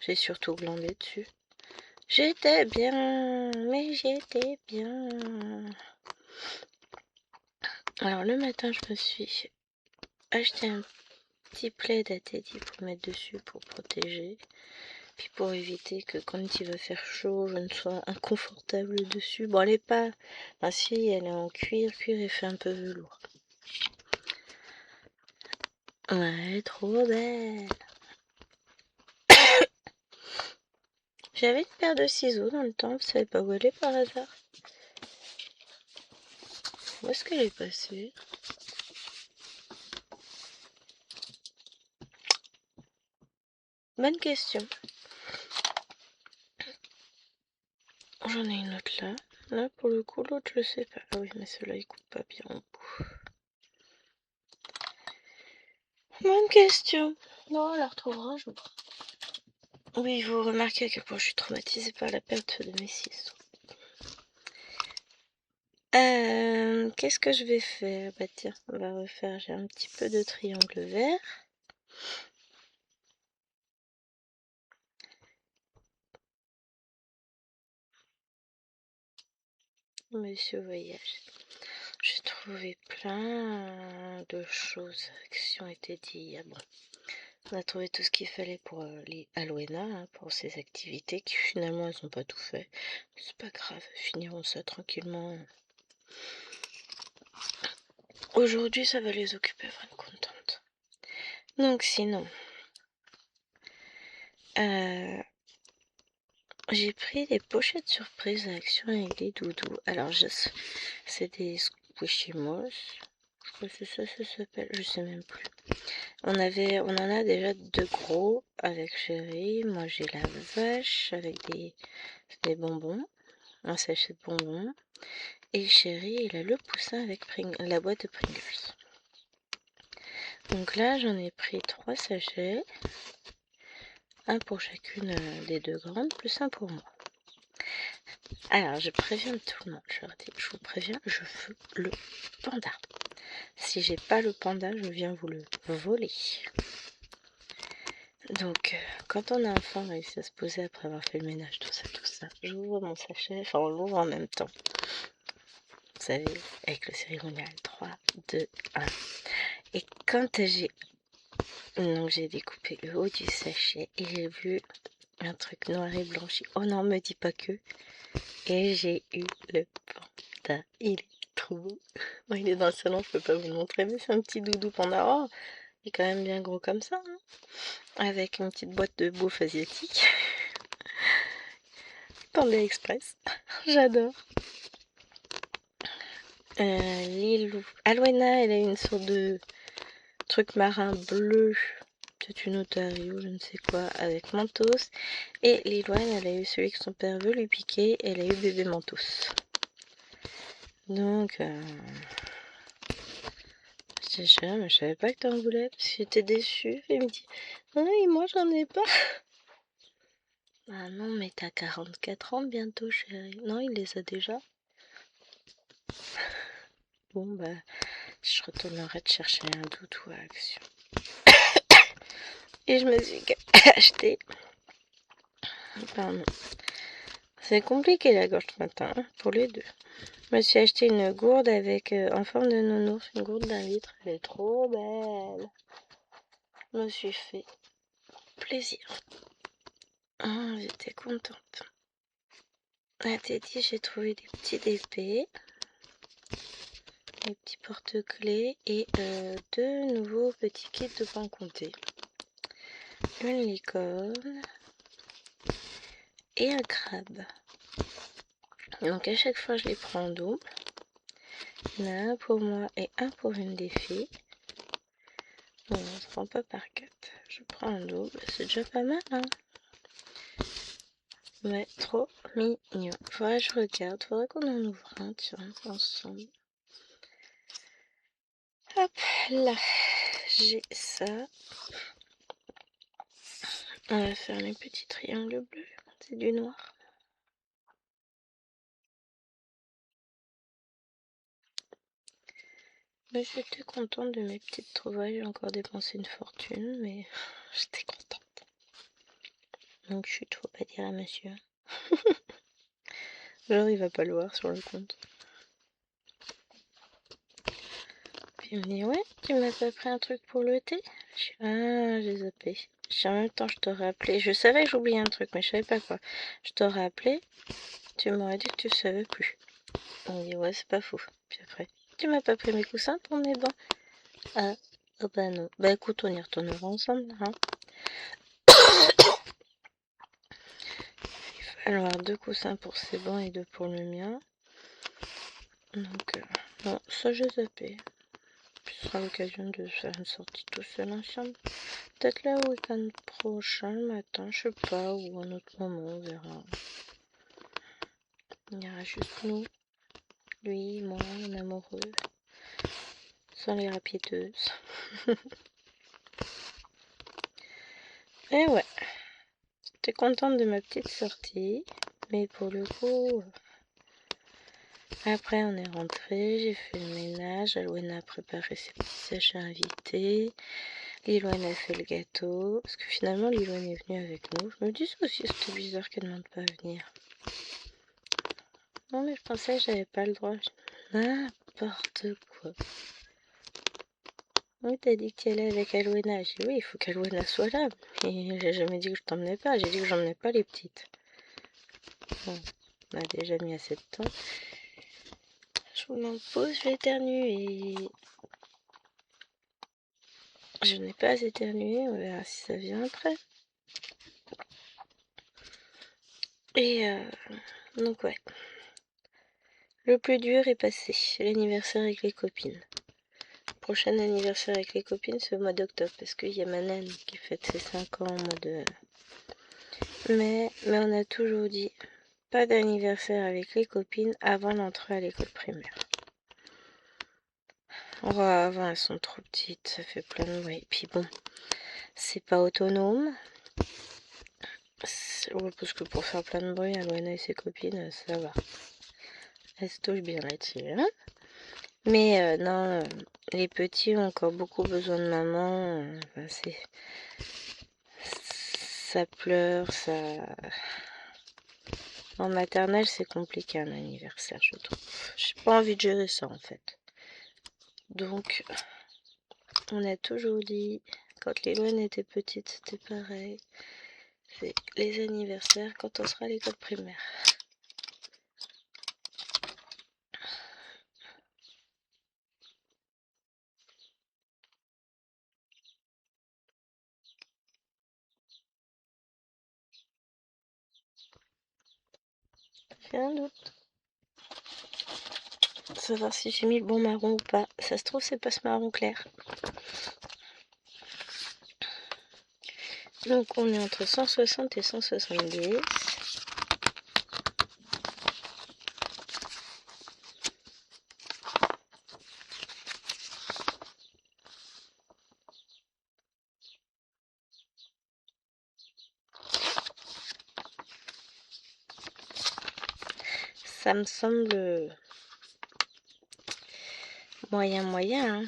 J'ai surtout glandé dessus. J'étais bien, mais j'étais bien. Alors le matin, je me suis acheté un petit plaid à Teddy pour mettre dessus pour protéger. Puis pour éviter que quand il va faire chaud, je ne sois inconfortable dessus. Bon, elle est pas... Enfin si, elle est en cuir. Cuir et fait un peu velours. Ouais, trop belle. J'avais une paire de ciseaux dans le temps. Vous savez pas où elle est par hasard? Où est-ce qu'elle est passée? Bonne question. J'en ai une autre là. Là, pour le coup, l'autre, je sais pas. Ah oui, mais ceux-là, ils coupent pas bien en bout. Bonne question. Non, on la retrouvera un jour. Oui, vous remarquez à quel point je suis traumatisée par la perte de mes ciseaux. Qu'est-ce que je vais faire? Bah tiens, on va refaire, j'ai un petit peu de triangle vert. Monsieur Voyage. J'ai trouvé plein de choses qui ont été dites. Ah bon, on a trouvé tout ce qu'il fallait pour les Alwena, hein, pour ces activités qui finalement elles n'ont pas tout fait. C'est pas grave, finiront ça tranquillement. Aujourd'hui, ça va les occuper, elles vont être contentes. Donc sinon, j'ai pris des pochettes surprises à Action avec des doudous. Alors, c'est des Squishimals. Je crois que c'est ça s'appelle. Je sais même plus. On en a déjà 2 gros avec Chéri. Moi, j'ai la vache avec des bonbons. Un sachet de bonbons. Et Chéri, il a le poussin avec la boîte de Pringles. Donc là, j'en ai pris 3 sachets. Un pour chacune des 2 grandes, plus un pour moi. Alors, je préviens tout le monde, je vous préviens, je veux le panda. Si j'ai pas le panda, je viens vous le voler. Donc, quand on a enfin réussi à se poser après avoir fait le ménage, tout ça, j'ouvre mon sachet, enfin on l'ouvre en même temps. Vous savez, avec le cérémonial 3, 2, 1. Et quand j'ai découpé le haut du sachet et j'ai vu un truc noir et blanchi. Oh non, me dis pas que. Et j'ai eu le panda. Il est trop beau. Bon, il est dans le salon, je peux pas vous le montrer, mais c'est un petit doudou panda. Oh, il est quand même bien gros comme ça. Hein, avec une petite boîte de bouffe asiatique. Panda Express. J'adore. Lilou. Alwena, elle a une sorte de truc marin bleu. Peut-être une otario, je ne sais quoi, avec Mentos. Et Liloine, elle a eu celui que son père veut lui piquer. Elle a eu bébé Mentos. Donc, je dis, mais je savais pas que t'en voulais, parce que j'étais déçue. Il me dit, oui, moi j'en ai pas. Ah non, mais t'as 44 ans bientôt, chérie. Non, il les a déjà. Bon, bah, je retournerai te chercher un doudou à Action. Et je me suis acheté. Pardon. C'est compliqué la gorge ce matin, hein, pour les deux. Je me suis acheté une gourde avec en forme de nounours, une gourde d'1 litre. Elle est trop belle. Je me suis fait plaisir. Oh, j'étais contente. À Teddy, j'ai trouvé des petits DP, des petits porte-clés et 2 nouveaux petits kits de pain compté. Une licorne et un crabe. Donc à chaque fois, je les prends en double. Il y en a un pour moi et un pour une des filles. Bon, on se prend pas par 4. Je prends un double, c'est déjà pas mal, hein. Ouais, trop mignon. Faudrait que je regarde, faudrait qu'on en ouvre un, tiens, ensemble. Hop là, j'ai ça. On va faire les petits triangles bleus, c'est du noir. Mais j'étais contente de mes petites trouvailles, j'ai encore dépensé une fortune, mais j'étais contente. Donc je suis trop à dire à monsieur. Genre il va pas le voir sur le compte. Puis il me dit, ouais, tu m'as pas pris un truc pour le thé? Je dis, ah, j'ai zappé. Je dis, en même temps, je t'aurais appelé. Je savais que j'oubliais un truc, mais je savais pas quoi. Je t'aurais appelé, tu m'aurais dit que tu savais plus. On me dit, ouais, c'est pas fou. Puis après, tu m'as pas pris mes coussins pour mes bancs? Ah, oh bah non. Bah écoute, on y retournera ensemble, hein. Il va falloir 2 coussins pour ses bancs et 2 pour le mien. Donc, non, ça j'ai zappé. Puis ce sera l'occasion de faire une sortie tout seul ensemble. Peut-être le week-end prochain, le matin, je sais pas, ou un autre moment, on verra. Il y aura juste nous, lui, moi, mon amoureux, sans les rapiéteuses. Et ouais, j'étais contente de ma petite sortie, mais pour le coup, après on est rentré, j'ai fait le ménage, Alouane a préparé ses petits achats invités, Liloine a fait le gâteau, parce que finalement Liloine est venue avec nous. Je me dis aussi c'était bizarre qu'elle ne demande pas à venir. Non mais je pensais que j'avais pas le droit. N'importe quoi. Oui, t'as dit que tu allais avec Alouena. J'ai dit oui, il faut qu'Alouena soit là. Et j'ai jamais dit que je t'emmenais pas. J'ai dit que j'emmenais pas les petites. Bon, on a déjà mis assez de temps. Je vous m'en pose, je vais éternuer. Je n'ai pas éternué, on verra si ça vient après. Et donc ouais. Le plus dur est passé, l'anniversaire avec les copines. Prochain anniversaire avec les copines, c'est au mois d'octobre, parce qu'il y a ma naine qui fête ses 5 ans au mois de... Mais on a toujours dit, pas d'anniversaire avec les copines avant l'entrée à l'école primaire. Oh, avant, elles sont trop petites, ça fait plein de bruit. Et puis bon, c'est pas autonome. Ouais, parce que pour faire plein de bruit, Aloana et ses copines, ça va. Elles se touchent bien là-dessus, hein. Mais non, les petits ont encore beaucoup besoin de maman. Ça pleure, ça... En maternelle, c'est compliqué un anniversaire, je trouve. J'ai pas envie de gérer ça, en fait. Donc, on a toujours dit, quand Léloine était petite, c'était pareil. C'est les anniversaires quand on sera à l'école primaire. J'ai un doute. Savoir si j'ai mis le bon marron ou pas. Ça se trouve, c'est pas ce marron clair. Donc, on est entre 160 et 170. Ça me semble moyen, hein.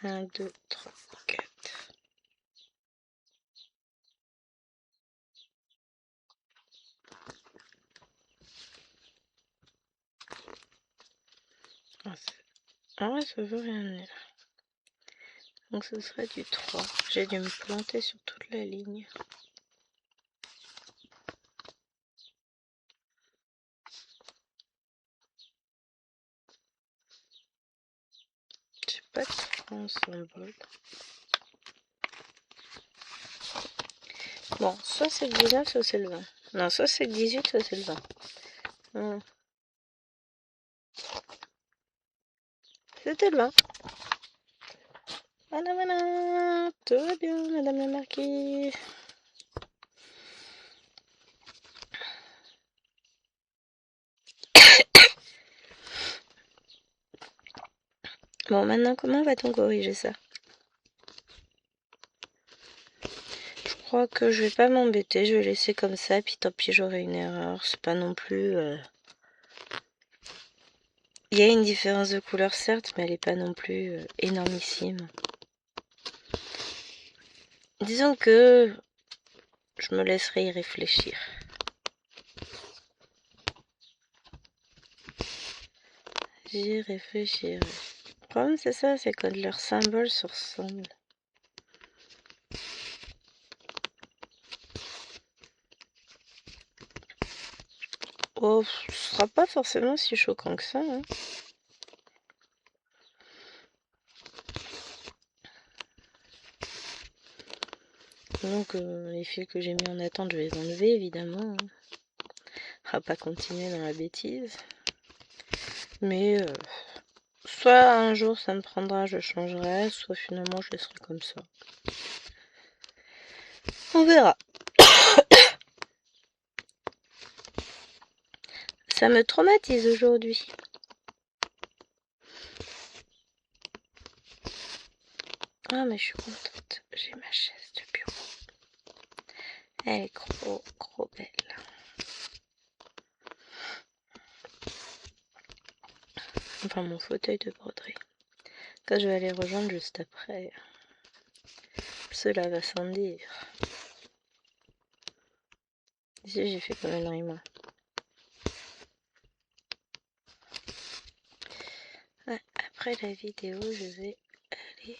1, 2, 3, 4. Ah ouais, ça veut rien dire. Donc ce serait du 3. J'ai dû me planter sur toute la ligne. J'ai pas de 3 en symbole. Bon, soit c'est le 19, soit c'est le 20. Non, soit c'est le 18, soit c'est le 20. C'était le 20. Voilà, voilà. Tout va bien, madame la marquise. Bon, maintenant, comment va-t-on corriger ça? Je crois que je vais pas m'embêter, je vais laisser comme ça, puis tant pis, j'aurai une erreur. C'est pas non plus... Il y a une différence de couleur, certes, mais elle est pas non plus énormissime. Disons que je me laisserai y réfléchir. J'y réfléchirai. Le problème, c'est ça, c'est quand leurs symboles se ressemblent. Oh, ce sera pas forcément si choquant que ça, hein. Donc, les fils que j'ai mis en attente, je vais les enlever, évidemment. Hein. On va pas continuer dans la bêtise. Mais, soit un jour ça me prendra, je changerai, soit finalement je laisserai comme ça. On verra. Ça me traumatise aujourd'hui. Ah, mais je suis contente. J'ai ma chaise de bureau. Elle est trop belle. Enfin, mon fauteuil de broderie. Quand je vais aller rejoindre juste après, cela va sans dire. Ici, j'ai fait comme un rime. Ouais, après la vidéo, je vais aller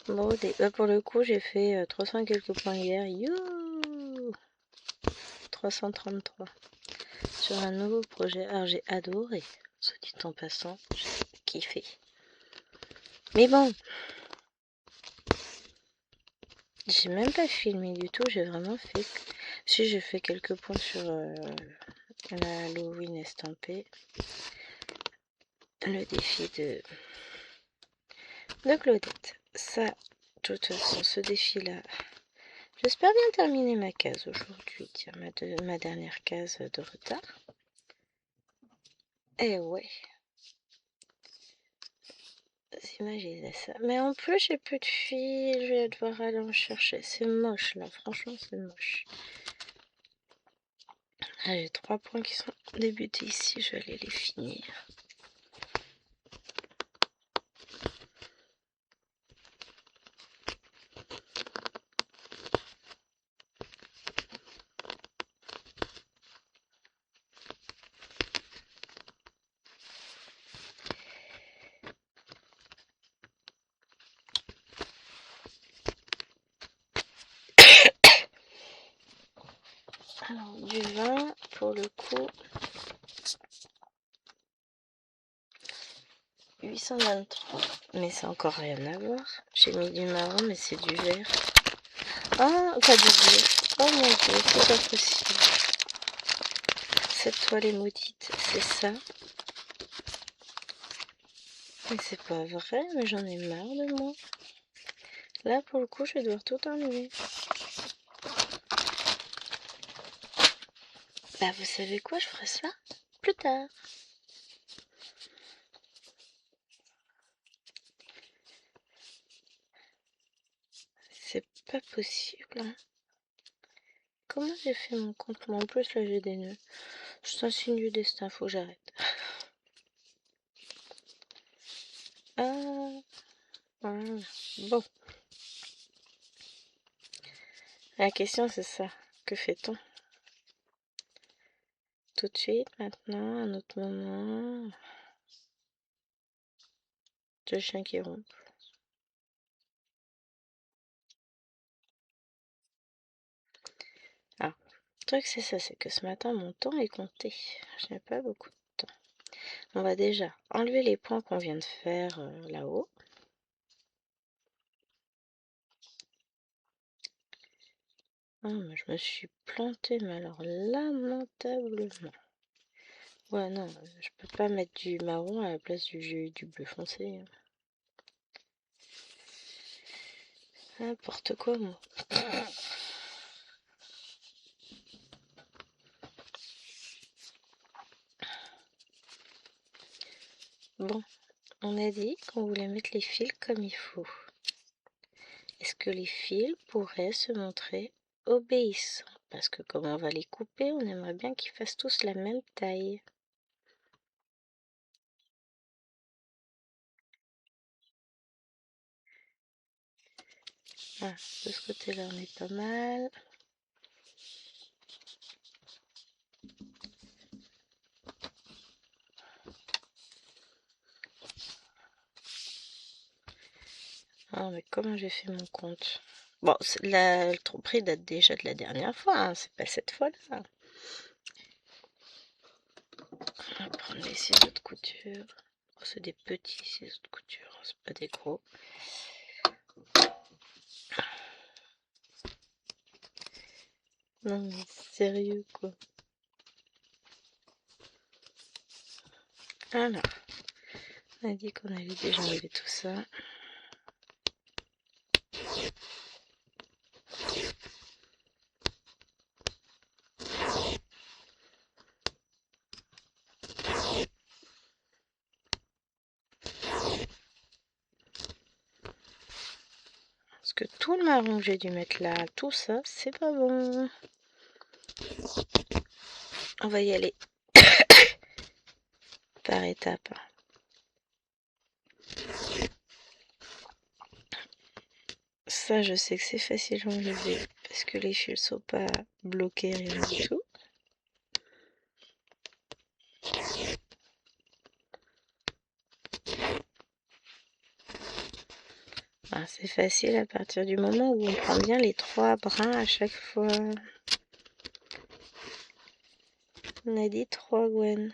broder. Bah, pour le coup, j'ai fait 300 et quelques points hier. You 333. Sur un nouveau projet. Alors, j'ai adoré. Soit dit en passant, j'ai kiffé. Mais bon, j'ai même pas filmé du tout. J'ai vraiment fait... Si, j'ai fait quelques points sur la Halloween estampée. Le défi de Claudette. Ça, de toute façon, ce défi-là, j'espère bien terminer ma case aujourd'hui. Tiens, ma dernière case de retard. Eh ouais. Imaginez ça. Mais en plus, j'ai plus de filles. Je vais devoir aller en chercher. C'est moche, là. Franchement, c'est moche. Ah, j'ai 3 points qui sont débutés ici. Je vais aller les finir. Alors, du vin, pour le coup, 823. Mais c'est encore rien à voir. J'ai mis du marron, mais c'est du vert. Ah, pas du bleu. Oh mon dieu, c'est pas possible. Cette toile est maudite, c'est ça. Mais c'est pas vrai, mais j'en ai marre de moi. Là, pour le coup, je vais devoir tout enlever. Bah, vous savez quoi, je ferai ça plus tard. C'est pas possible, hein. comment j'ai fait mon compte? Moi, en plus, là, j'ai des nœuds. C'est un signe du destin, faut que j'arrête. Ah, voilà. Bon, la question, c'est ça. Que fait-on? Tout de suite, maintenant, à un autre moment? Deux chiens qui rompent. Ah, le truc, c'est ça, c'est que ce matin, mon temps est compté. Je n'ai pas beaucoup de temps. On va déjà enlever les points qu'on vient de faire là-haut. Ah, mais je me suis plantée, mais alors lamentablement. Ouais, non, je peux pas mettre du marron à la place du bleu foncé. N'importe quoi, moi. Bon, on a dit qu'on voulait mettre les fils comme il faut. Est-ce que les fils pourraient se montrer obéissants? Parce que comme on va les couper, on aimerait bien qu'ils fassent tous la même taille. Ah, de ce côté-là, on est pas mal. Ah, mais comment j'ai fait mon compte? Bon, le tromperie date déjà de la dernière fois, hein, c'est pas cette fois-là. On va prendre les ciseaux de couture. Oh, c'est des petits ciseaux de couture, c'est pas des gros. Non mais sérieux quoi. Alors, on a dit qu'on allait déjà enlever tout ça. Parce que tout le marron que j'ai dû mettre là, tout ça, c'est pas bon. On va y aller par étapes. Ça, je sais que c'est facile à enlever parce que les fils sont pas bloqués, rien du tout. Ah, c'est facile à partir du moment où on prend bien les 3 brins à chaque fois. On a dit 3, Gwen.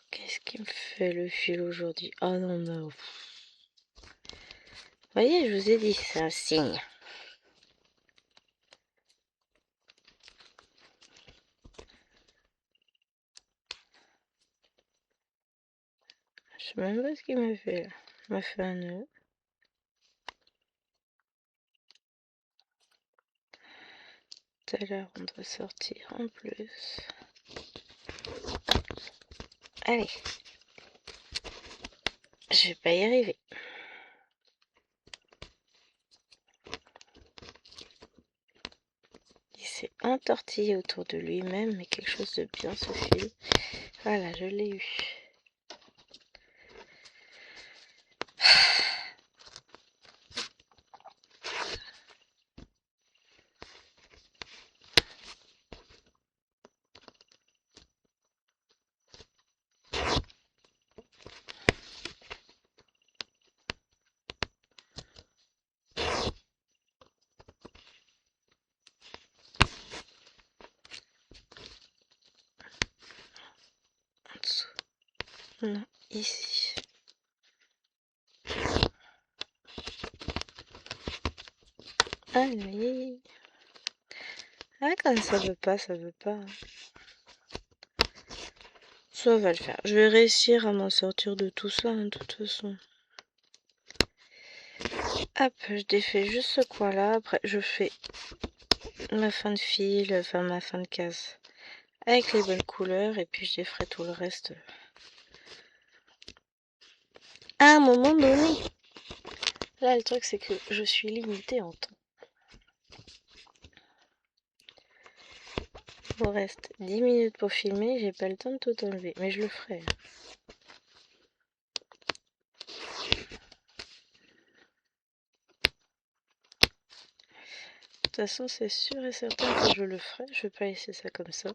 Qu'est-ce qui me fait le fil aujourd'hui? Oh non, non. Vous voyez, je vous ai dit, c'est un signe. Je sais même pas ce qu'il m'a fait là. Il m'a fait un nœud. Tout à l'heure, on doit sortir en plus. Allez. Je vais pas y arriver. Il s'est entortillé autour de lui-même, mais quelque chose de bien ce fil. Voilà, je l'ai eu. En dessous. Non, ici. Allez. Ah, quand ça veut pas, ça veut pas. Ça va le faire. Je vais réussir à m'en sortir de tout ça, de toute façon. Hop, je défais juste ce coin-là. Après, je fais ma fin de fil, enfin ma fin de case avec les bonnes couleurs et puis je déferai tout le reste à un moment donné. Là, le truc, c'est que je suis limitée en temps. Il me reste 10 minutes pour filmer, j'ai pas le temps de tout enlever, mais je le ferai. De toute façon, c'est sûr et certain que je le ferai, je vais pas laisser ça comme ça.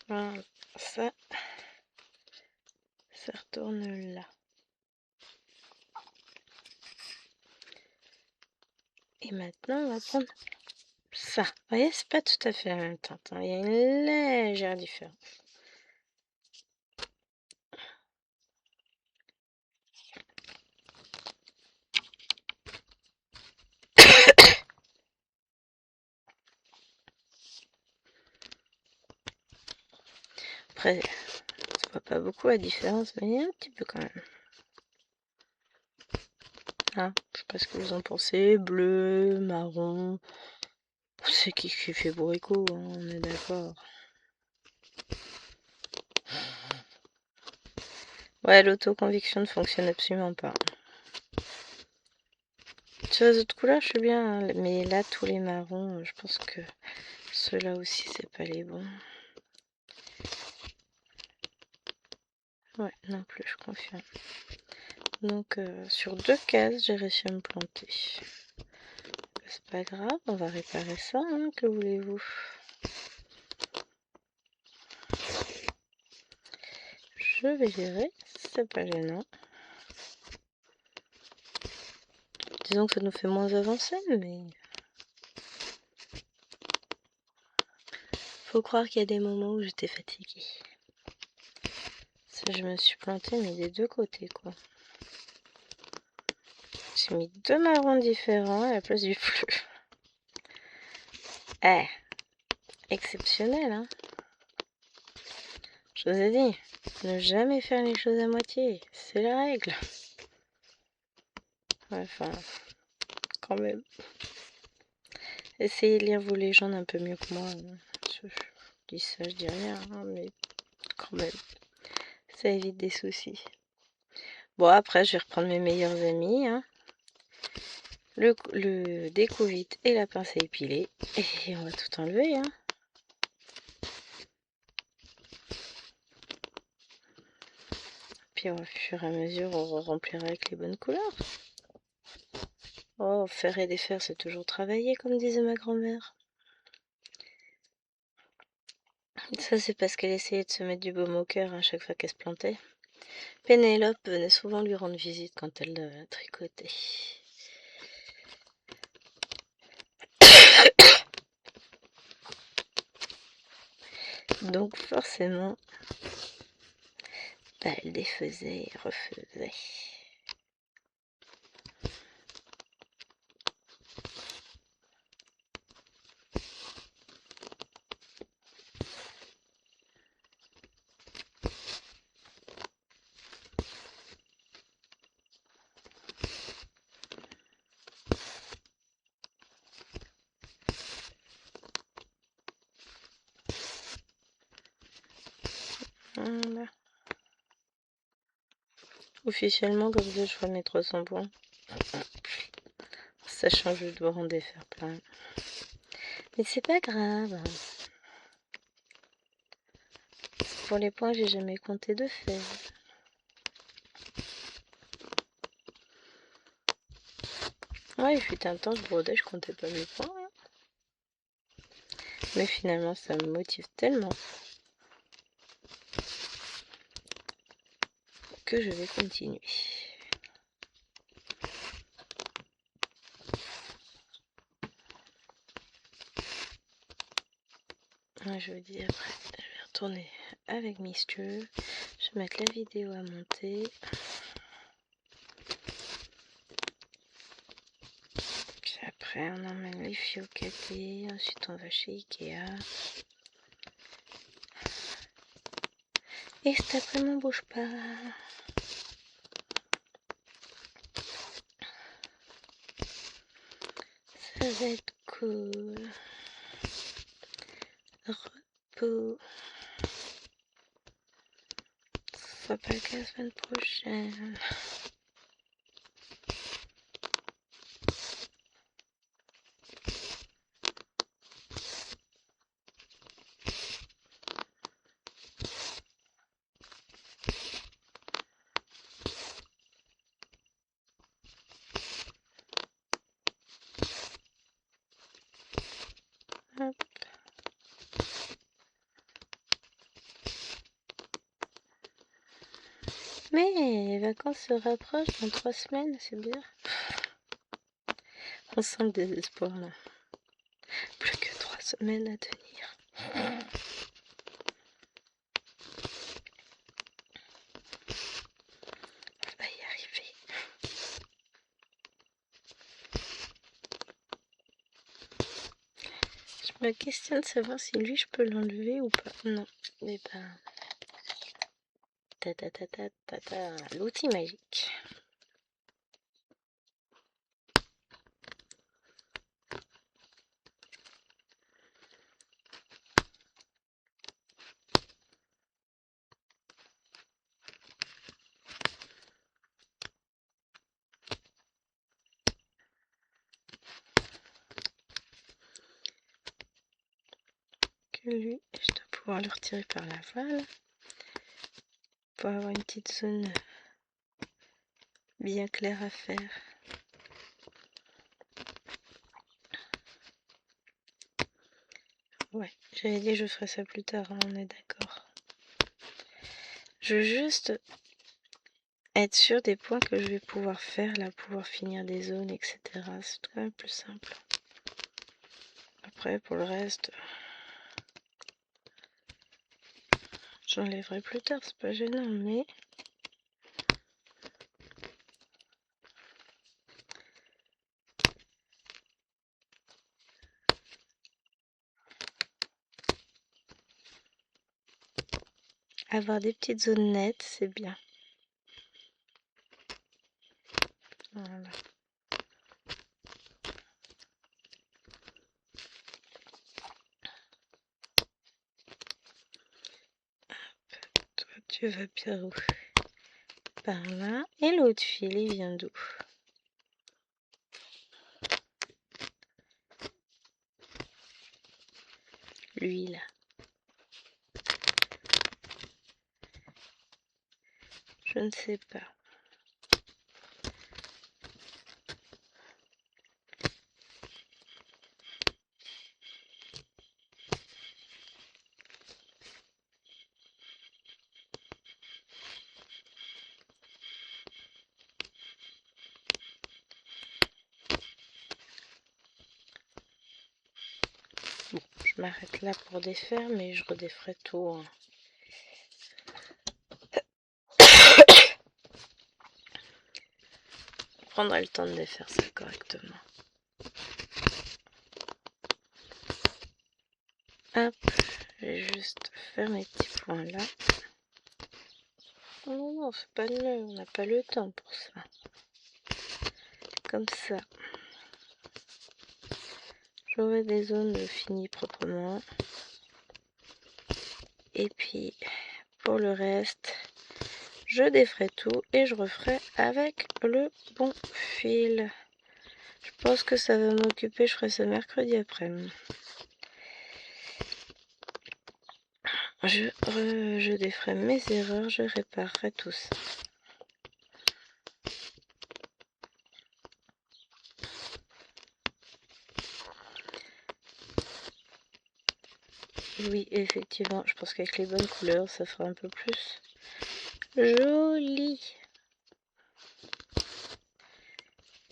Voilà, ça retourne là. Et maintenant, on va prendre ça. Vous voyez, c'est pas tout à fait la même teinte, hein. Il y a une légère différence. Après, ça voit pas beaucoup la différence, mais il y a un petit peu quand même. Hein, je sais pas ce que vous en pensez. Bleu, marron. C'est qui fait bourricot, hein, on est d'accord. Ouais, l'autoconviction ne fonctionne absolument pas. Sur les autres couleurs, je suis bien, hein, mais là, tous les marrons, je pense que ceux-là aussi, c'est pas les bons. Ouais, non plus, je confirme. Donc, sur 2 cases, j'ai réussi à me planter. C'est pas grave, on va réparer ça, hein, que voulez-vous? Je vais gérer, c'est pas gênant. Disons que ça nous fait moins avancer, mais... Faut croire qu'il y a des moments où j'étais fatiguée. Ça, je me suis plantée, mais des deux côtés, quoi. J'ai mis 2 marrons différents à la place du bleu. Eh, exceptionnel, hein. Je vous ai dit, ne jamais faire les choses à moitié, c'est la règle. Enfin, quand même. Essayez de lire vos légendes un peu mieux que moi. Je dis ça, je dis rien, hein, mais quand même, ça évite des soucis. Bon, après, je vais reprendre mes meilleurs amis, hein. Le déco-vite et la pince à épiler. Et on va tout enlever, hein. Puis au fur et à mesure, on remplira avec les bonnes couleurs. Oh, faire et défaire, c'est toujours travailler, comme disait ma grand-mère. Ça, c'est parce qu'elle essayait de se mettre du baume au cœur à chaque fois qu'elle se plantait. Pénélope venait souvent lui rendre visite quand elle tricotait. Donc forcément, bah, elle défaisait et refaisait. Voilà. Officiellement, comme ça, je ferai mes 300 points. Sachant que je dois en défaire plein. Mais c'est pas grave. Pour les points, j'ai jamais compté de faire. Ouais, il fut un temps, je brodais, je comptais pas mes points. Hein. Mais finalement, ça me motive tellement que je vais continuer. Ouais, je vous dis après, je vais retourner avec Mistieux. Je vais mettre la vidéo à monter. Après, on emmène les filles au caté. Ensuite, on va chez Ikea. Et cet après-midi, on bouge pas. Ça va être cool. Repos. Ce sera pas que la semaine prochaine. Hop. Mais les vacances se rapprochent dans 3 semaines, c'est bien. On sent le désespoir là. Plus que 3 semaines à tenir. On va y arriver. Je me questionne de savoir si lui je peux l'enlever ou pas. Non. Mais ben. Ta ta ta ta ta ta. L'outil magique. Que lui, je dois pouvoir le retirer par la voile. Pour avoir une petite zone bien claire à faire. Ouais, j'avais dit que je ferais ça plus tard, hein, on est d'accord. Je veux juste être sûr des points que je vais pouvoir faire, là, pouvoir finir des zones, etc. C'est quand même plus simple. Après, pour le reste, j'enlèverai plus tard, c'est pas gênant, mais... Avoir des petites zones nettes, c'est bien. Voilà. Toi, tu vas bien où? Par là. Et l'autre fil, il vient d'où? Lui, là. Je ne sais pas. Bon, je m'arrête là pour défaire, mais je redéferai tout. Hein. Je prendrai le temps de défaire ça correctement. Hop, je vais juste faire mes petits points là. Oh non, non, c'est pas de nœud, on n'a pas le temps pour ça. Comme ça. J'aurai des zones finies proprement. Et puis, pour le reste, je déferai tout et je referai avec le bon fil. Je pense que ça va m'occuper, je ferai ça mercredi après-midi. Je déferai mes erreurs, je réparerai tout ça. Oui, effectivement, je pense qu'avec les bonnes couleurs, ça fera un peu plus joli.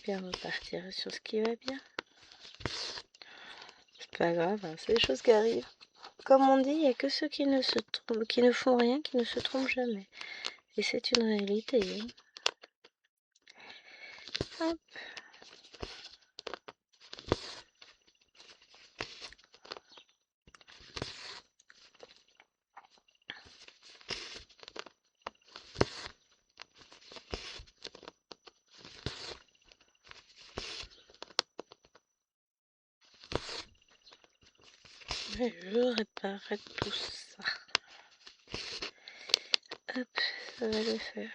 Bien, on va partir sur ce qui va bien. C'est pas grave, hein, c'est des choses qui arrivent. Comme on dit, il n'y a que ceux qui ne se trompent, qui ne font rien, qui ne se trompent jamais. Et c'est une réalité. Hein. Hop. Je réparerai tout ça. Hop, ça va le faire.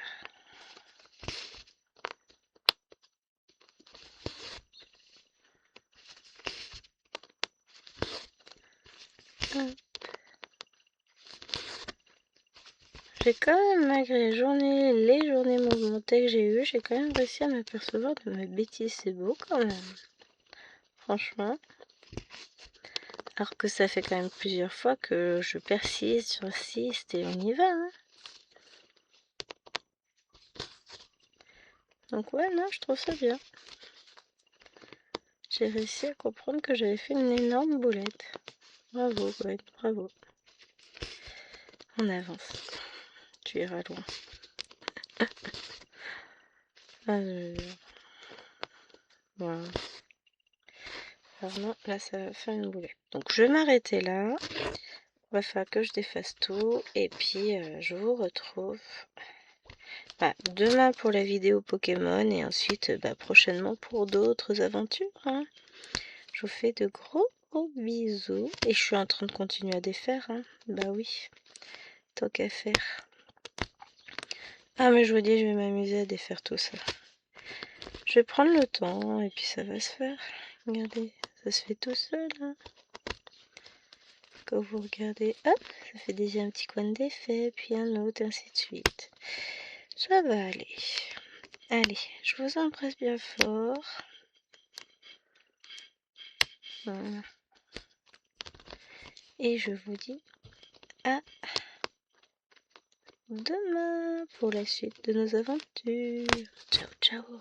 Hop. J'ai quand même, malgré les journées mouvementées que j'ai eues, j'ai quand même réussi à m'apercevoir de ma bêtise. C'est beau quand même. Franchement. Alors que ça fait quand même plusieurs fois que je persiste, j'insiste et on y va. Hein. Donc ouais, non, je trouve ça bien. J'ai réussi à comprendre que j'avais fait une énorme boulette. Bravo, Gwen, bravo. On avance. Tu iras loin. Voilà. Alors non, là ça va faire une boulette. Donc je vais m'arrêter là. On va faire que je défasse tout. Et puis je vous retrouve demain pour la vidéo Pokémon. Et ensuite prochainement pour d'autres aventures. Hein. Je vous fais de gros bisous. Et je suis en train de continuer à défaire. Hein. Bah oui. Tant qu'à faire. Ah mais je vous dis, je vais m'amuser à défaire tout ça. Je vais prendre le temps et puis ça va se faire. Regardez, ça se fait tout seul. Hein. Quand vous regardez, hop, ça fait déjà un petit coin d'effet, puis un autre, ainsi de suite. Ça va aller. Allez, je vous embrasse bien fort. Voilà. Et je vous dis à demain pour la suite de nos aventures. Ciao, ciao.